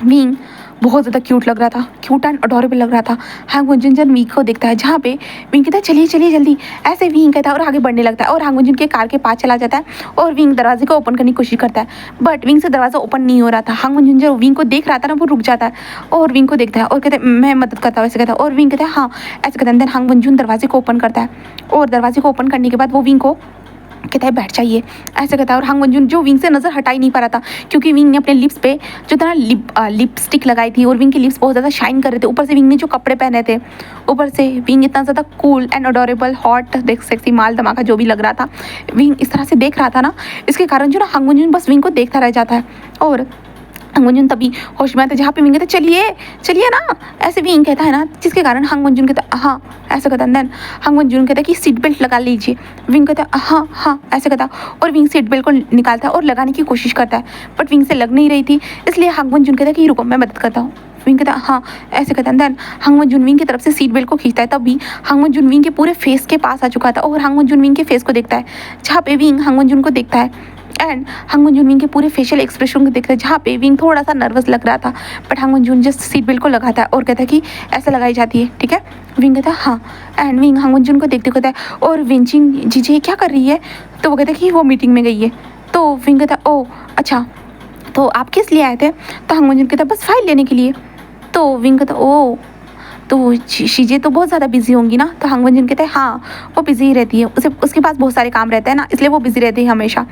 विंग बहुत ज़्यादा क्यूट लग रहा था, क्यूट एंड अडोरेबल लग रहा था। हांग वनजुन जब विंग को देखता है जहाँ पे विंग कहता है चलिए चलिए जल्दी, ऐसे विंग कहता है और आगे बढ़ने लगता है और हांग वनजुन के कार के पास चला जाता है और विंग दरवाजे को ओपन करने की कोशिश करता है बट विंग से दरवाज़ा ओपन नहीं हो रहा था। हांग वनजुन जो विंग को देख रहा था ना वो रुक जाता है और विंग को देखता है और कहता है मैं मदद करता हूँ, ऐसे कहता है। और विंग कहता है हाँ ऐसे कहता है। देन हांग वनजुन दरवाजे को ओपन करता है और दरवाजे को ओपन करने के बाद वो विंग को कहता है बैठ जाइए, ऐसे कहता है। और हांग वनजुन जो विंग से नज़र हटा ही नहीं पा रहा था क्योंकि विंग ने अपने लिप्स पे जो था ना लिपस्टिक लगाई थी और विंग के लिप्स बहुत ज़्यादा शाइन कर रहे थे। ऊपर से विंग ने जो कपड़े पहने थे, ऊपर से विंग इतना ज़्यादा कूल एंड अडोरेबल हॉट देख सेक्सी माल धमाका जो भी लग रहा था, विंग इस तरह से देख रहा था ना, इसके कारण जो ना हांग वनजुन बस विंग को देखता रह जाता है। और हांग वनजुन तभी होश में आता है जहाँ पे विंग कहता है चलिए चलिए ना, ऐसे विंग कहता है ना, जिसके कारण हांग वनजुन कहता है हाँ ऐसा कहता है। देन हांग वनजुन कहता है कि सीट बेल्ट लगा लीजिए। विंग कहता है हाँ हाँ ऐसे कहता है और विंग सीट बेल्ट को निकालता है और लगाने की कोशिश करता है बट विंग से लग नहीं रही थी, इसलिए हांग वनजुन कहता है कि रुको मैं मदद करता हूँ। विंग कहता है हाँ ऐसे कहता है। देन हांग वनजुन विंग की तरफ से सीट बेल्ट को खींचता है तभी हांग वनजुन विंग के पूरे फेस के पास आ चुका था और हांग वनजुन विंग के फेस को देखता है जहाँ पे विंग हांग वनजुन को देखता है एंड हांग वनजुन विंग के पूरे फेशियल एक्सप्रेशन को देखता है जहाँ पे विंग थोड़ा सा नर्वस लग रहा था but Hong Wonjun just seat belt को लगाता है और कहता है कि ऐसे लगाई जाती है ठीक है। विंग कहता है हाँ एंड विंग हांग वनजुन को देखते कहता है और विंचिंग जीजे क्या कर रही है, तो वो कहता है कि वो मीटिंग में गई है। तो विंग कहता है ओ अच्छा तो आप किस लिए आए थे, तो हांग वनजुन कहता है बस फाइल लेने के लिए। तो विंग कहता है ओ तो शीजे तो बहुत ज़्यादा बिजी होंगी ना, तो हांग वनजुन कहते हैं हाँ वो बिजी ही रहती है, उसे उसके पास बहुत सारे काम रहते हैं ना इसलिए वो बिजी रहती है हमेशा।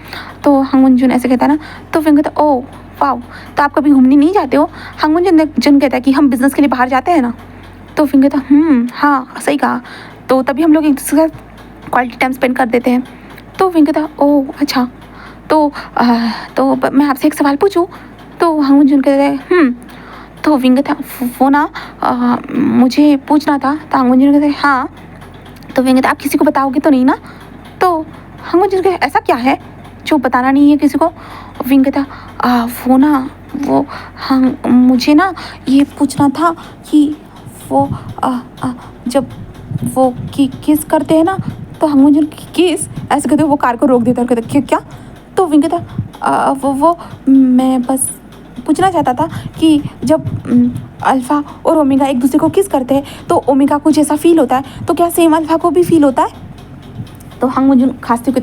तो हांग वनजुन ऐसे कहता है ना, तो विंग कहता है ओ वाओ तो आप कभी घूमने नहीं जाते हो। हांग वनजुन कहता है कि हम बिज़नेस के लिए बाहर जाते हैं ना। तो विंग कहता है हाँ सही कहा, तो तभी हम लोग एक दूसरे के साथ क्वालिटी टाइम स्पेंड कर देते हैं। तो विंग कहता है ओ अच्छा तो मैं आपसे एक सवाल पूछूँ, तो हांग वनजुन कहता है तो विंग था वो ना मुझे पूछना था। तो हांग वनजुन कहते हैं हाँ, तो विंग था आप किसी को बताओगे तो नहीं ना। तो हांग वनजुन कहते ऐसा क्या है जो बताना नहीं है किसी को। विंग था वो ना वो हाँ मुझे ना ये पूछना था कि वो जब वो किस करते हैं ना, तो हांग वनजुन किस ऐसे कहते वो कार को रोक देता है और कहते क्या। तो विंग था वो मैं बस पूछना चाहता था कि जब अल्फ़ा और ओमेगा एक दूसरे को किस करते हैं तो ओमेगा को जैसा फील होता है तो क्या सेम अल्फ़ा को भी फील होता है? तो हांग वंजुन खांसते हुए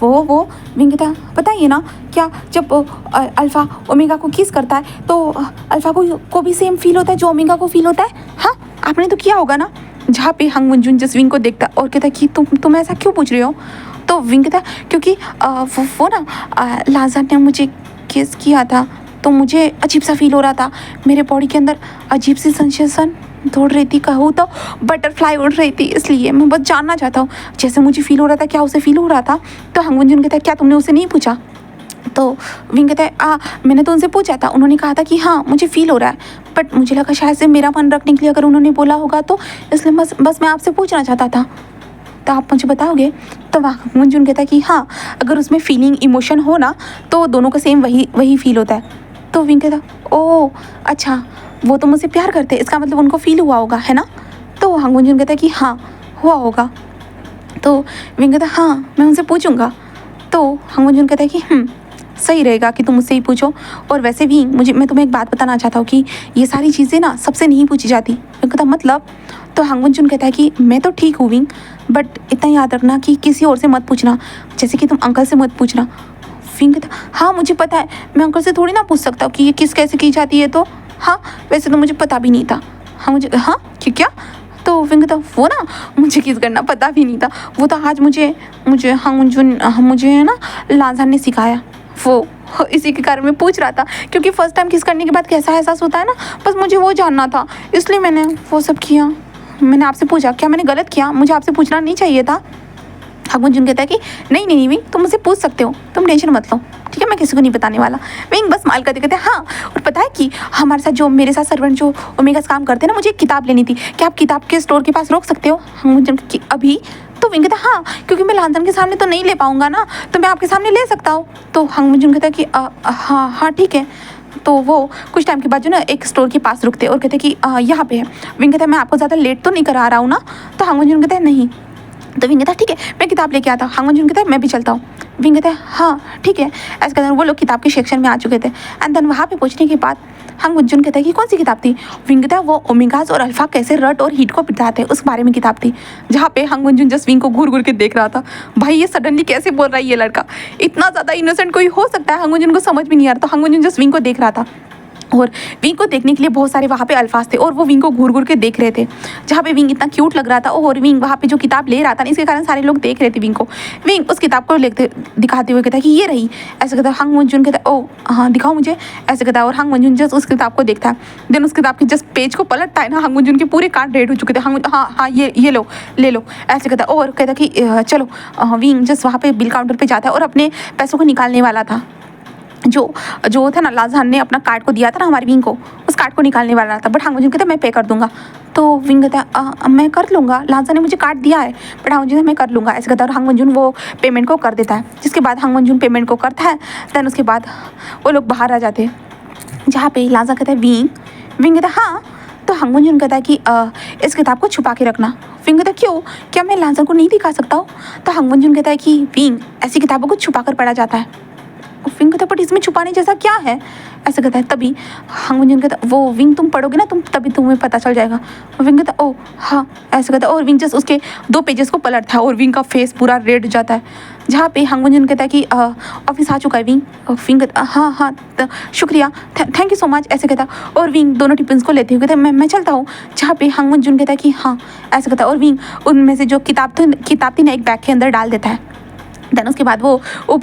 वो विंग कहता बताइए ना, क्या जब अल्फ़ा ओमेगा को किस करता है तो अल्फ़ा को भी सेम फील होता है जो ओमेगा को फील होता है? हाँ, आपने तो किया होगा ना। जहाँ पे हांग वंजुन जस्ट विंग को देखता और कहता कि तुम ऐसा क्यों पूछ रहे हो? तो विंग कहता क्योंकि वो ना लाजान ने मुझे किस किया था तो मुझे अजीब सा फील हो रहा था, मेरे बॉडी के अंदर अजीब सी सेंसेशन दौड़ रही थी, कहूँ तो बटरफ्लाई उड़ रही थी, इसलिए मैं बस जानना चाहता हूँ जैसे मुझे फील हो रहा था क्या उसे फील हो रहा था? तो हांग वंजुन कहता है क्या तुमने उसे नहीं पूछा? तो विंग कहता है मैंने तो उनसे पूछा था, उन्होंने कहा था कि हाँ मुझे फील हो रहा है, बट मुझे लगा शायद से मेरा मन रखने के लिए अगर उन्होंने बोला होगा तो इसलिए बस मैं आपसे पूछना चाहता था, तो आप मुझे बताओगे? तो हांग वंजुन कहता है कि हाँ, अगर उसमें फीलिंग इमोशन हो ना तो दोनों का सेम वही फील होता है। तो विंग कहता ओह अच्छा, वो तो मुझसे प्यार करते हैं, इसका मतलब उनको फील हुआ होगा, है ना? तो हांग वंजुन कहता है कि हाँ हुआ होगा। तो विंग कहता हाँ मैं उनसे पूछूंगा। तो हांग वंजुन कहता है कि सही रहेगा कि तुम मुझसे ही पूछो, और वैसे भी मैं तुम्हें एक बात बताना चाहता हूँ कि ये सारी चीज़ें ना सबसे नहीं पूछी जाती। विंग कहता मतलब? तो हांग वंजुन कहता है कि मैं तो ठीक हूँ विंग, बट इतना याद रखना कि किसी और से मत पूछना, जैसे कि तुम अंकल से मत पूछना। विंग कहता हाँ मुझे पता है, मैं अंकल से थोड़ी ना पूछ सकता हूँ कि ये किस कैसे की जाती है, तो हाँ वैसे तो मुझे पता भी नहीं था। हाँ क्या? तो विंग कहता वो ना मुझे किस करना पता भी नहीं था, वो तो आज मुझे हांग वंजुन मुझे है ना लाजान ने सिखाया, वो इसी के कारण मैं पूछ रहा था, क्योंकि फर्स्ट टाइम किस करने के बाद कैसा एहसास होता है ना, बस मुझे वो जानना था, इसलिए मैंने वो सब किया। मैंने आपसे पूछा, क्या मैंने गलत किया? मुझे आपसे पूछना नहीं चाहिए था। हांग वंजुन कहता है कि नहीं विंग, तुम मुझसे पूछ सकते हो, तुम टेंशन मत लो, ठीक है, मैं किसी को नहीं बताने वाला। विंग बस स्माइल करते कहते हाँ, और पता है कि हमारे साथ जो मेरे साथ सर्वेंट जो ओमेगा से काम करते हैं ना, मुझे एक किताब लेनी थी, क्या आप किताब के स्टोर के पास रोक सकते हो? हांग वंजुन की अभी? तो विंग कहता हाँ, क्योंकि मैं लांथन के सामने तो नहीं ले पाऊंगा ना, तो मैं आपके सामने ले सकता हूँ। तो हांग वंजुन कहता कि हाँ ठीक है। तो वो कुछ टाइम के बाद जो ना एक स्टोर के पास रुकते और कहते कि यहाँ पे है। विंग कहता है मैं आपको ज़्यादा लेट तो नहीं करा रहा हूँ ना? तो हांग वंजुन कहता है नहीं। तो विंग कहता है ठीक है, मैं किताब लेके आता हूँ। हांग वंजुन कहता है मैं भी चलता हूँ। विंग कहता है हाँ ठीक है। ऐसे कहते वो लोग किताब के सेक्शन में आ चुके थे, एंड देन वहाँ पे पहुँचने के बाद हांग वंजुन कहता है कि कौन सी किताब थी? विंग कहता है वो ओमेगास और अल्फा कैसे रट और हीट को पिटाते हैं उस बारे में किताब थी, जहाँ पे हांग वंजुन जस्ट विंग को घूर घूर के देख रहा था। भाई ये सडनली कैसे बोल रहा है ये लड़का, इतना ज़्यादा इनोसेंट कोई हो सकता है? हांग वंजुन को समझ भी नहीं आ रहा। तो हांग वंजुन जस्ट विंग को देख रहा था, और विंग को देखने के लिए बहुत सारे वहाँ पे अल्फाज थे, और वो विंग को घूर घूर के देख रहे थे। जहाँ पे विंग इतना क्यूट लग रहा था, और विंग वहाँ पे जो किताब ले रहा था ना, इसके कारण सारे लोग देख रहे थे विंग को। विंग उस किताब को दिखाते हुए कहता है कि ये रही। ऐसे कहता है। हांग वंजुन कहता है ओ हाँ दिखाओ मुझे, ऐसे कहता है। और हांग वंजुन जस्ट उस किताब को देखता है, देन उस किताब के जस्ट पेज को पलटता है ना, हांग वंजुन के पूरे कार्ड रेड हो चुके थे। हाँ ये लो ले लो, ऐसे कहता है। और कहता कि चलो। विंग जस्ट वहाँ पे बिल काउंटर पे जाता है और अपने पैसों को निकालने वाला था, जो था ना लाजान ने अपना कार्ड को दिया था ना हमारे विंग को, उस कार्ड को निकालने वाला था, बट हांग वंजुन कहता मैं पे कर दूंगा। तो विंग कहता मैं कर लूँगा, लाजान ने मुझे कार्ड दिया है, बट हांग वंजुन मैं कर लूँगा, ऐसे कहता है। और हांग वंजुन वो पेमेंट को कर देता है, जिसके बाद हांग वंजुन पेमेंट को करता है। दैन उसके बाद वो लोग बाहर आ जाते हैं, जहाँ पे लाजा कहता है विंग कहता हाँ। तो हांग वंजुन कहता है कि इस किताब को छुपा के रखना। विंग कहता क्यों, क्या मैं लाजा को नहीं दिखा सकता हूँ? तो हांग वंजुन कहता है कि विंग ऐसी किताबों को छुपा कर पढ़ा जाता है। विंग कहता बट इसमें छुपाने जैसा क्या है? ऐसे कहता है। तभी हांग वंजुन कहता वो विंग तुम पढ़ोगे ना, तभी तुम्हें पता चल जाएगा। विंग कहता ओ हाँ, ऐसे कहता। और विंग जस्ट उसके 2 पेजेस को पलटता है, और विंग का फेस पूरा रेड हो जाता है। जहाँ पे हांग वंजुन कहता है कि ऑफिस आ चुका है विंग। विंग कहता हाँ शुक्रिया, थैंक यू सो मच, ऐसे कहता। और विंग दोनों टिफिन को लेते हुए कहता मैं चलता हूँ। जहाँ पे हांग वंजुन कहता है कि हाँ, ऐसे कहता। और विंग उनमें से जो किताब थी ना एक बैग के अंदर डाल देता है। देन उसके बाद वो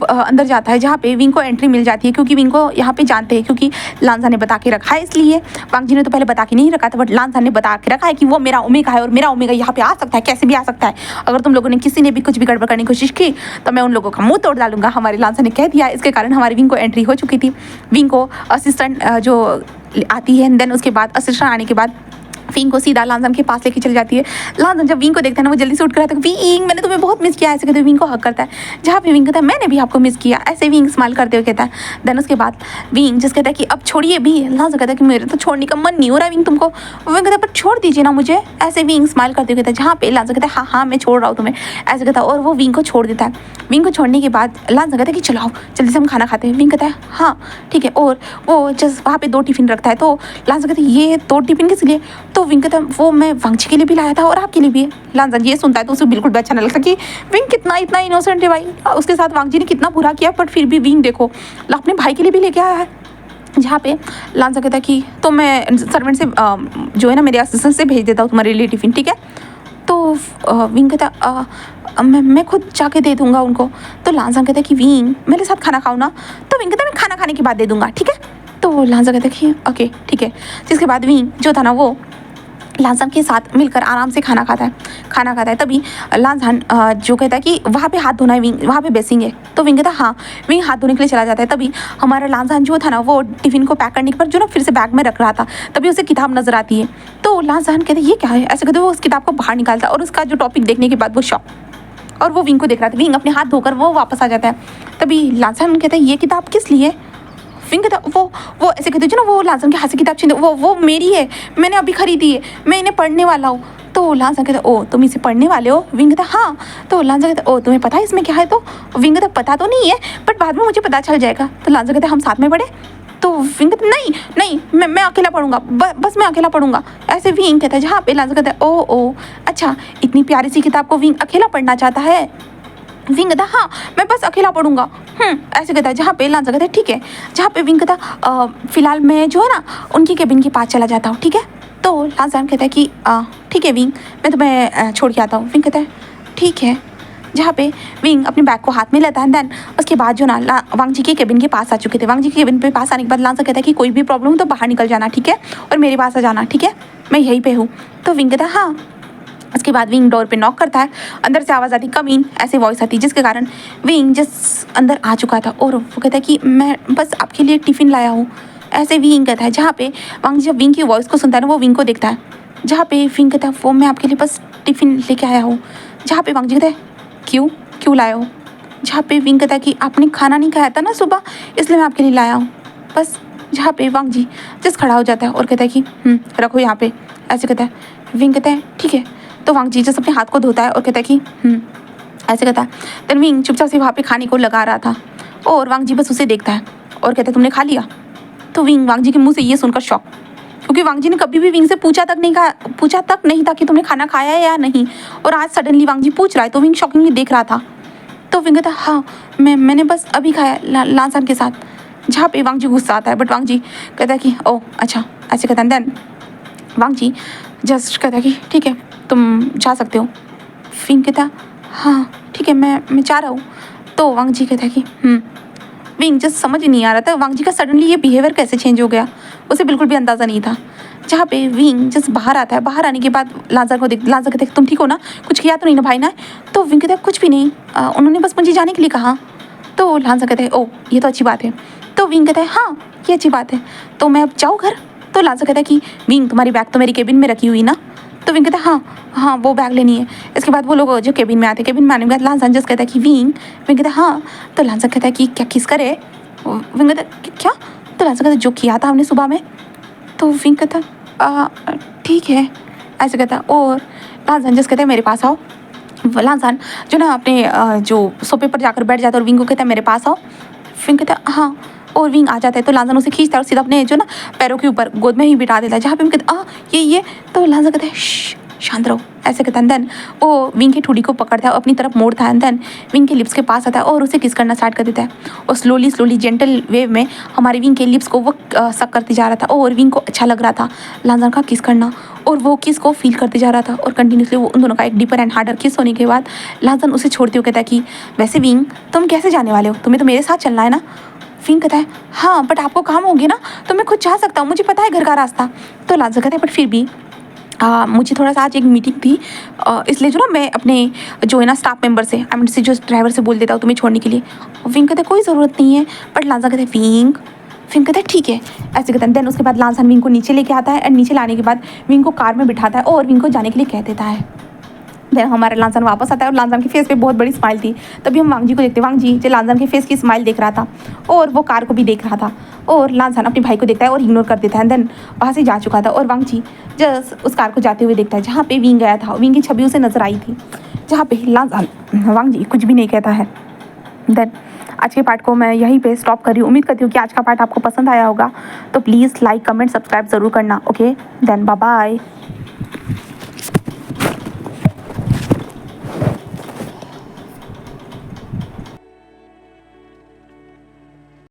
अंदर जाता है, जहाँ पे विंग को एंट्री मिल जाती है, क्योंकि विंग को यहाँ पे जानते हैं, क्योंकि लांजा ने बता के रखा है। इसलिए वांग जी ने तो पहले बता के नहीं रखा था, बट लांजा ने बता के रखा है कि वो मेरा ओमेगा है, और मेरा ओमेगा यहाँ पे आ सकता है, कैसे भी आ सकता है। अगर तुम लोगों ने किसी ने भी कुछ भी गड़बड़ करने की कोशिश की तो मैं उन लोगों का मुंह तोड़ डालूंगा, हमारे लांजा ने कह दिया। इसके कारण हमारी विंग को एंट्री हो चुकी थी। विंग को असिस्टेंट जो आती है, देन उसके बाद असिस्टेंट आने के बाद विंग को सीधा लांजन के पास लेके चली जाती है। लांजन जब विंग को देखता है ना, वो जल्दी से उठ कर आता है, विंग मैंने तुम्हें बहुत मिस किया, ऐसे कहते विंग को हक करता है। जहाँ पे विंग कहता है मैंने भी आपको मिस किया, ऐसे विंग स्माइल करते हुए कहता है। देन उसके बाद विंग जिस कहता है कि अब छोड़िए भी। लांजन कहता है कि मेरे तो छोड़ने का मन नहीं हो रहा विंग तुमको। विंग कहता है पर छोड़ दीजिए ना मुझे, ऐसे विंग स्माइल करते हुए कहता है। जहाँ पे लांजन कहता है हाँ हाँ मैं छोड़ रहा हूँ तुम्हें, ऐसे कहता है, और वो विंग को छोड़ देता है। विंग को छोड़ने के बाद लांजन कहता है कि चलाओ जल्दी से हम खाना खाते हैं। विंग कहता है हाँ ठीक है, और वो जस्ट वहाँ पे 2 टिफिन रखता है। तो लांजन कहता है ये 2 टिफिन किस लिए? तो विंग कहता है वो मैं वांगची के लिए भी लाया था और आपके लिए भी है। लांजन ये सुनता है तो उसे बिल्कुल भी अच्छा नहीं लगता कि विंग कितना इतना इनोसेंट है भाई, उसके साथ वांगजी ने कितना बुरा किया, बट फिर भी विंग देखो अपने भाई के लिए भी लेके आया है। जहाँ पे लांजन कहता है कि तो मैं सर्वेंट से जो है ना मेरे असिस्टेंट से भेज देता हूँ तुम्हारे लिए टिफिन, ठीक है? तो विंग कहता मैं खुद जाके दे दूँगा उनको। तो लांजन कहता है कि विंग मेरे साथ खाना खाओ ना। तो विंग कहता है मैं खाना खाने के बाद दे दूँगा, ठीक है? तो लांजन कहता है कि ओके ठीक है। जिसके बाद विंग जो था ना वो लांजन के साथ मिलकर आराम से खाना खाता है। तभी लांजन जो कहता है कि वहाँ पे हाथ धोना है विंग, वहाँ पे बेसिंग है। तो विंग कहता है हाँ। विंग हाथ धोने के लिए चला जाता है। तभी हमारा लांजन जो था ना वो टिफ़िन को पैक करने के बाद जो ना फिर से बैग में रख रहा था, तभी उसे किताब नजर आती है। तो लांजन कहते हैं ये क्या है, ऐसे कहते वो उस किताब को बाहर निकालता है और उसका जो टॉपिक देखने के बाद वो शॉक, और वो विंग को देख रहा था। विंग अपने हाथ धोकर वो वापस आ जाता है। तभी लांजन कहता है ये किताब किस लिए? विंग कहता वो ऐसे कहते ना वो लांजन के हाथ से किताब छीन, वो मेरी है, मैंने अभी खरीदी है, मैं इन्हें पढ़ने वाला हूँ। तो लांजन कहता ओ तुम इसे पढ़ने वाले हो? विंग कहता हाँ। तो लांजन कहता ओ तुम्हें पता है इसमें क्या है? तो विंग कहता पता तो नहीं है बट बाद में मुझे पता चल जाएगा। तो लांजन कहता हम साथ में पढ़े? तो विंग कहता नहीं मैं अकेला पढ़ूंगा, बस मैं अकेला पढ़ूंगा, ऐसे विंग कहता है। जहाँ पे लांजन कहता है ओ अच्छा इतनी प्यारी सी किताब को विंग अकेला पढ़ना चाहता है? विंग कहता हाँ मैं बस अकेला पढ़ूंगा, ऐसे कहता है। जहाँ पे लांजन कहता है ठीक है। जहाँ पे विंग कहता फिलहाल मैं जो है ना उनकी केबिन के पास चला जाता हूँ, ठीक है? तो लांजन कहता है कि ठीक है विंग मैं तुम्हें छोड़ के आता हूँ। विंग कहता है ठीक है। जहाँ पे विंग अपने बैग को हाथ में लेता है। देन उसके बाद जो ना वांगजी के केबिन के पास आ चुके थे। वांगजी के केबिन पे पास आने के बाद लांजन कहता है कि कोई भी प्रॉब्लम हो तो बाहर निकल जाना, ठीक है? और मेरे पास आ जाना, ठीक है? मैं यहीं पे हूँ। तो विंग कहता है हाँ। उसके बाद विंग डोर पे नॉक करता है। अंदर से आवाज़ आती कम इन, ऐसे वॉइस आती जिसके कारण विंग जिस अंदर आ चुका था और वो कहता है कि मैं बस आपके लिए टिफ़िन लाया हूँ, ऐसे विंग कहता है। जहाँ पे वांगजी जब विंग की वॉइस को सुनता है ना वो विंग को देखता है। जहाँ पे विंग कहता है वो मैं आपके लिए बस टिफ़िन लेके आया हूँ। जहाँ पे वांगजी कहता है क्यों लाया हो? जहाँ पे विंग कहता है कि आपने खाना नहीं खाया था ना सुबह, इसलिए मैं आपके लिए लाया हूँ बस। जहाँ पे वांगजी जस्ट खड़ा हो जाता है और कहता है कि रखो यहाँ पे, ऐसे कहता है। विंग कहता है ठीक है। तो वांगजी जस्ट अपने हाथ को धोता है और कहता है कि ऐसे कहता है। देन विंग चुपचाप से वहाँ पे खाने को लगा रहा था और वांगजी बस उसे देखता है और कहता है तुमने खा लिया? तो विंग वांगजी के मुंह से ये सुनकर शॉक, क्योंकि वांगजी ने कभी भी विंग से पूछा तक नहीं था कि तुमने खाना खाया है या नहीं, और आज सडनली वांगजी पूछ रहा है। तो विंग शॉकिंगली देख रहा था। तो विंग कहता हाँ मैंने बस अभी खाया लांजन के साथ। जहाँ पे वांगजी गुस्सा आता है बट वांगजी कहता है कि ओ अच्छा, ऐसे कहता है। देन वांगजी जस्ट कहता है कि ठीक है तुम जा सकते हो। विंग कहता हाँ ठीक है मैं जा रहा हूँ। तो वांगजी कहता है कि विंग जस्ट समझ नहीं आ रहा था वांगजी का सडनली ये बिहेवियर कैसे चेंज हो गया, उसे बिल्कुल भी अंदाज़ा नहीं था। जहाँ पे विंग जस्ट बाहर आता है। बाहर आने के बाद लांजन कहते हैं तुम ठीक हो ना, कुछ किया तो नहीं ना भाई ना? तो विंग कहता है कुछ भी नहीं, उन्होंने बस मुझे जाने के लिए कहा। तो लांजन कहते हैं ओ ये तो अच्छी बात है। तो विंग कहता है हाँ ये अच्छी बात है, तो मैं अब जाऊँ घर? तो लांजन कहता है कि विंग तुम्हारी बैग तो मेरी केबिन में रखी हुई ना? तो विंग कहता है हाँ वो बैग लेनी है। इसके बाद वो लोग जो केबिन में आते, केबिन में आने के बाद लांजन जस्ट कहता है कि विंग कहता है हाँ। तो लांजन कहता है कि क्या किस करे? विंग कहता है क्या? तो लांजन कहता है जो किया था हमने सुबह में। तो विंग कहता है ठीक है, ऐसे कहता है। और लांजन जस्ट कहता है मेरे पास आओ। लांजन जो ना अपने जो सोफे पर जाकर बैठ जाता है और विंग को कहता है मेरे पास आओ। विंग कहता है हाँ, और विंग आ जाता है। तो लांजन उसे खींचता है और सीधा अपने जो ना पैरों के ऊपर गोद में ही बिठा देता है। जहाँ पे विंग कहता है ये। तो लांजन कहता है शांत रहो, ऐसे कहता है। देन वो विंग की ठुड़ी को पकड़ता है, अपनी तरफ मोड़ता है। देन विंग के लिप्स के पास आता है और उसे किस करना स्टार्ट कर देता है। और स्लोली जेंटल वेव में हमारे विंग के लिप्स को वो सक करते जा रहा था और विंग को अच्छा लग रहा था लांजन का किस करना, और वो किस को फील करते जा रहा था। और कंटिन्यूसली वो उन दोनों का एक डीपर एंड हार्डर किस होने के बाद लांजन उसे छोड़ते हुए कहता है कि वैसे विंग तुम कैसे जाने वाले हो, तुम्हें तो मेरे साथ चलना है ना? विंग कहता है हाँ बट आपको काम होगी ना, तो मैं खुद जा सकता हूँ, मुझे पता है घर का रास्ता। तो लांजन कहता है बट फिर भी मुझे थोड़ा सा आज एक मीटिंग थी, इसलिए जो ना मैं अपने जो है ना स्टाफ मेंबर से जो ड्राइवर से बोल देता हूँ तुम्हें छोड़ने के लिए। विंग कहते कोई ज़रूरत नहीं है। बट लांजन कहते विंग फिर कहता है ठीक है, ऐसे कहता है। देन उसके बाद लांसन विंग को नीचे लेके आता है, और नीचे लाने के बाद विंग को कार में बिठाता है और विंग को जाने के लिए कह देता है। देन हमारा लांसन वापस आता है और लांसन के फेस पे बहुत बड़ी स्माइल थी। तभी हम वांग जी को देखते हैं, वांग जी जो लांसन के फेस की स्माइल देख रहा था और वो कार को भी देख रहा था, और लांसन अपने भाई को देखता है और इग्नोर कर देता है। देन वहाँ से जा चुका था और वांग जी जस्ट उस कार को जाते हुए देखता है जहाँ पे विंग गया था। विंग की छवि उसे नजर आई थी, जहाँ पे लांसन वांग जी कुछ भी नहीं कहता है। देन आज के पार्ट को मैं यहीं पे स्टॉप कर रही हूँ। उम्मीद करती हूँ कि आज का पार्ट आपको पसंद आया होगा, तो प्लीज़ लाइक कमेंट सब्सक्राइब ज़रूर करना। Okay, then bye bye.